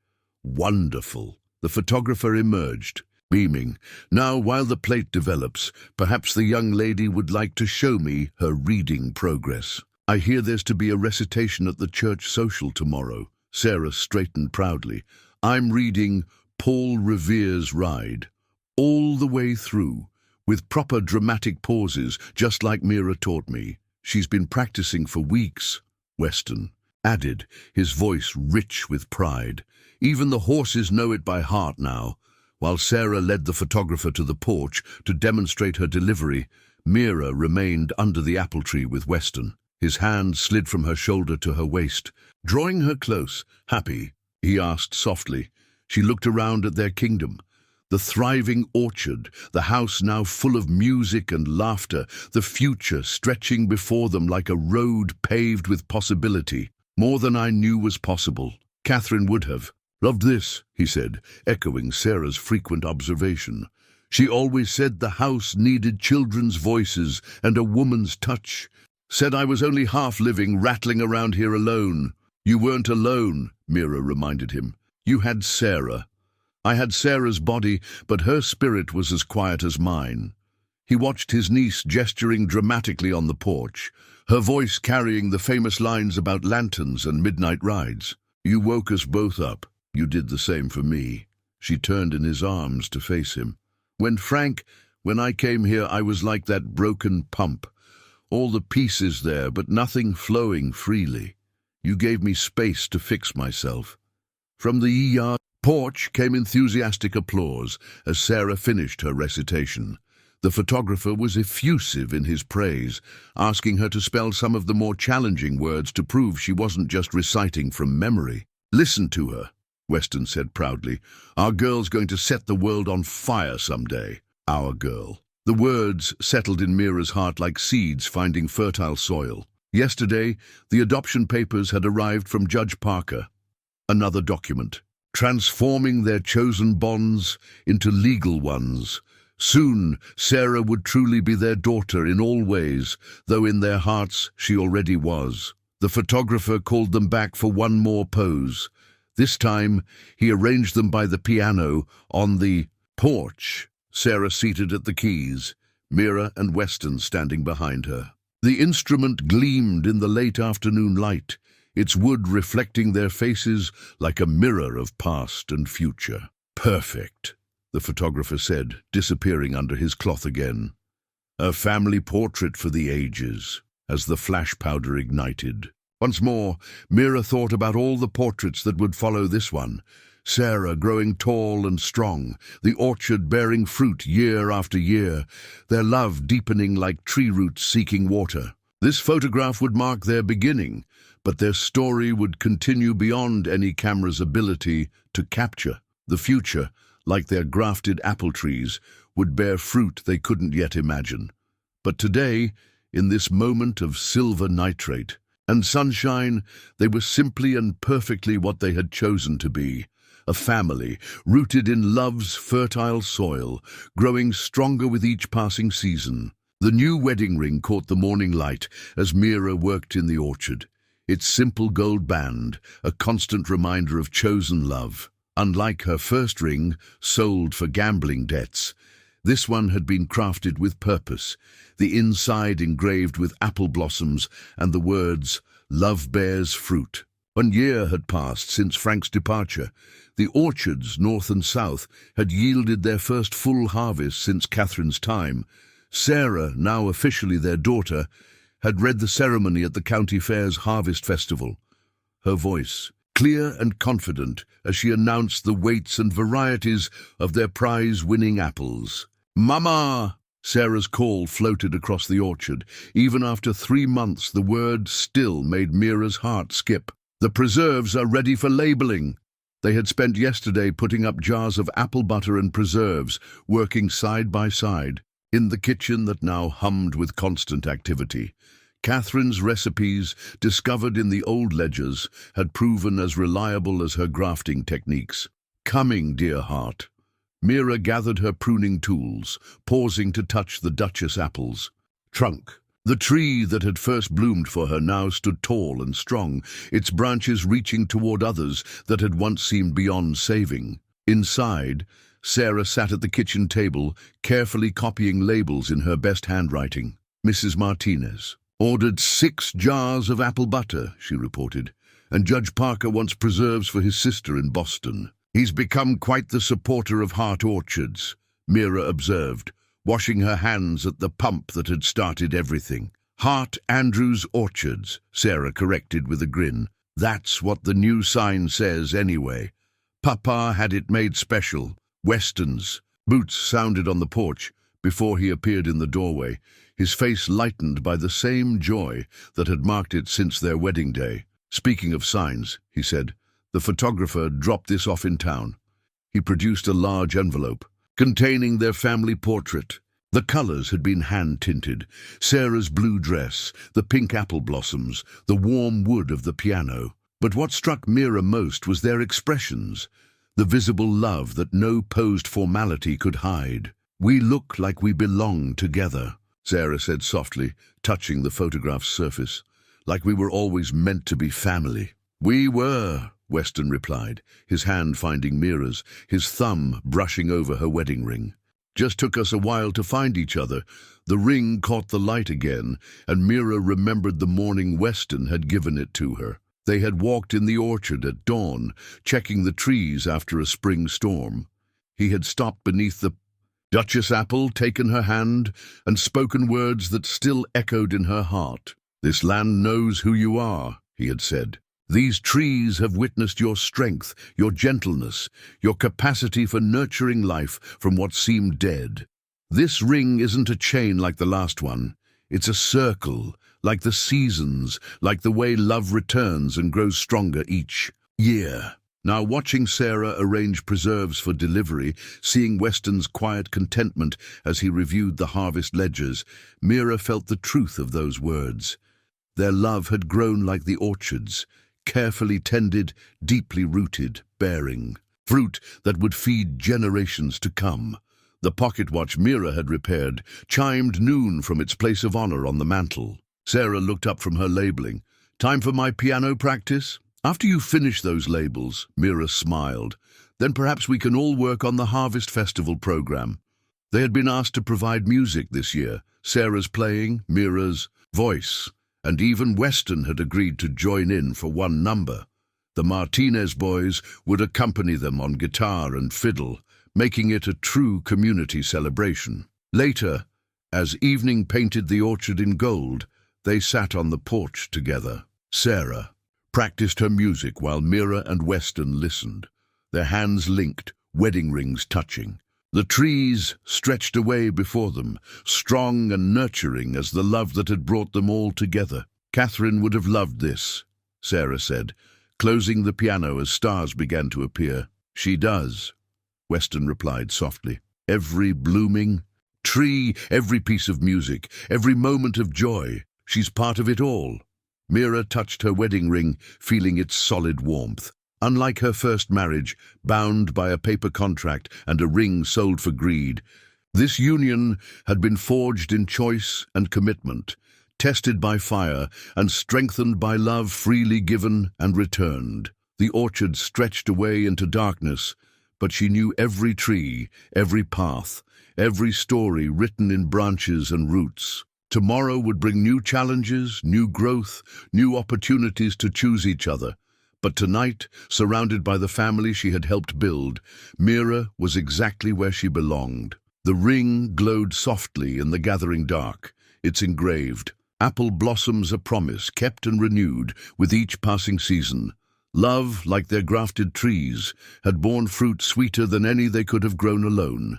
Wonderful. The photographer emerged, beaming. "Now, while the plate develops, perhaps the young lady would like to show me her reading progress. I hear there's to be a recitation at the church social tomorrow." Sarah straightened proudly. "I'm reading Paul Revere's Ride, all the way through, with proper dramatic pauses, just like Mira taught me. She's been practicing for weeks," Weston added, his voice rich with pride. "Even the horses know it by heart now." While Sarah led the photographer to the porch to demonstrate her delivery, Mira remained under the apple tree with Weston. His hand slid from her shoulder to her waist. Drawing her close, "Happy?" he asked softly. She looked around at their kingdom. The thriving orchard, the house now full of music and laughter, the future stretching before them like a road paved with possibility. "More than I knew was possible. Catherine would have loved this," he said, echoing Sarah's frequent observation. "She always said the house needed children's voices and a woman's touch. Said I was only half living, rattling around here alone." "You weren't alone," Mira reminded him. "You had Sarah. I had Sarah's body, but her spirit was as quiet as mine." He watched his niece gesturing dramatically on the porch, her voice carrying the famous lines about lanterns and midnight rides. "You woke us both up. You did the same for me." She turned in his arms to face him. When I came here, I was like that broken pump. All the pieces there, but nothing flowing freely. You gave me space to fix myself." From the ER porch came enthusiastic applause as Sarah finished her recitation. The photographer was effusive in his praise, asking her to spell some of the more challenging words to prove she wasn't just reciting from memory. "Listen to her," Weston said proudly. "Our girl's going to set the world on fire someday. Our girl." The words settled in Mira's heart like seeds finding fertile soil. Yesterday, the adoption papers had arrived from Judge Parker. Another document, transforming their chosen bonds into legal ones. Soon, Sarah would truly be their daughter in all ways, though in their hearts she already was. The photographer called them back for one more pose. This time, he arranged them by the piano on the porch, Sarah seated at the keys, Mira and Weston standing behind her. The instrument gleamed in the late afternoon light, its wood reflecting their faces like a mirror of past and future. "Perfect," the photographer said, disappearing under his cloth again. "A family portrait for the ages," as the flash powder ignited. Once more, Mira thought about all the portraits that would follow this one. Sarah growing tall and strong, the orchard bearing fruit year after year, their love deepening like tree roots seeking water. This photograph would mark their beginning, but their story would continue beyond any camera's ability to capture. The future, like their grafted apple trees, would bear fruit they couldn't yet imagine. But today, in this moment of silver nitrate and sunshine, they were simply and perfectly what they had chosen to be. A family, rooted in love's fertile soil, growing stronger with each passing season. The new wedding ring caught the morning light as Mira worked in the orchard. Its simple gold band, a constant reminder of chosen love. Unlike her first ring, sold for gambling debts, this one had been crafted with purpose, the inside engraved with apple blossoms and the words, "Love bears fruit." 1 year had passed since Frank's departure. The orchards, north and south, had yielded their first full harvest since Catherine's time. Sarah, now officially their daughter, had read the ceremony at the county fair's harvest festival. Her voice, clear and confident, as she announced the weights and varieties of their prize-winning apples. "Mama!" Sarah's call floated across the orchard. Even after 3 months, the word still made Mira's heart skip. "The preserves are ready for labeling." They had spent yesterday putting up jars of apple butter and preserves, working side by side, in the kitchen that now hummed with constant activity. Catherine's recipes, discovered in the old ledgers, had proven as reliable as her grafting techniques. "Coming, dear heart." Mira gathered her pruning tools, pausing to touch the Duchess apples. Trunk. The tree that had first bloomed for her now stood tall and strong, its branches reaching toward others that had once seemed beyond saving. Inside, Sarah sat at the kitchen table, carefully copying labels in her best handwriting. "Mrs. Martinez ordered 6 jars of apple butter," she reported, "and Judge Parker wants preserves for his sister in Boston. He's become quite the supporter of Hart orchards," Mira observed, washing her hands at the pump that had started everything. "Hart Andrews Orchards," Sarah corrected with a grin. "That's what the new sign says anyway. Papa had it made special. Weston's." Boots sounded on the porch before he appeared in the doorway, his face lightened by the same joy that had marked it since their wedding day. "Speaking of signs," he said, "the photographer dropped this off in town." He produced a large envelope containing their family portrait. The colors had been hand-tinted: Sarah's blue dress, the pink apple blossoms, the warm wood of the piano. But what struck Mira most was their expressions, the visible love that no posed formality could hide. "We look like we belong together," Sarah said softly, touching the photograph's surface, "like we were always meant to be family." "We were," Weston replied, his hand finding Mira's, his thumb brushing over her wedding ring. Just took us a while to find each other. The ring caught the light again, and Mira remembered the morning Weston had given it to her. They had walked in the orchard at dawn, checking the trees after a spring storm. He had stopped beneath the Duchess apple, taken her hand, and spoken words that still echoed in her heart. "This land knows who you are," he had said. "These trees have witnessed your strength, your gentleness, your capacity for nurturing life from what seemed dead. This ring isn't a chain like the last one. It's a circle, like the seasons, like the way love returns and grows stronger each year." Now, watching Sarah arrange preserves for delivery, seeing Weston's quiet contentment as he reviewed the harvest ledgers, Mira felt the truth of those words. Their love had grown like the orchards, carefully tended, deeply rooted, bearing fruit that would feed generations to come. The pocket watch Mira had repaired chimed noon from its place of honor on the mantel. Sarah looked up from her labeling. "Time for my piano practice?" "After you finish those labels," Mira smiled, "then perhaps we can all work on the Harvest Festival program." They had been asked to provide music this year, Sarah's playing, Mira's voice, and even Weston had agreed to join in for one number. The Martinez boys would accompany them on guitar and fiddle, making it a true community celebration. Later, as evening painted the orchard in gold, they sat on the porch together. Sarah practiced her music while Mira and Weston listened, their hands linked, wedding rings touching. The trees stretched away before them, strong and nurturing as the love that had brought them all together. "Catherine would have loved this," Sarah said, closing the piano as stars began to appear. "She does," Weston replied softly. "Every blooming tree, every piece of music, every moment of joy, she's part of it all." Mira touched her wedding ring, feeling its solid warmth. Unlike her first marriage, bound by a paper contract and a ring sold for greed, this union had been forged in choice and commitment, tested by fire and strengthened by love freely given and returned. The orchard stretched away into darkness, but she knew every tree, every path, every story written in branches and roots. Tomorrow would bring new challenges, new growth, new opportunities to choose each other. But tonight, surrounded by the family she had helped build, Mira was exactly where she belonged. The ring glowed softly in the gathering dark. It's engraved, "Apple blossoms a promise, kept and renewed with each passing season." Love, like their grafted trees, had borne fruit sweeter than any they could have grown alone.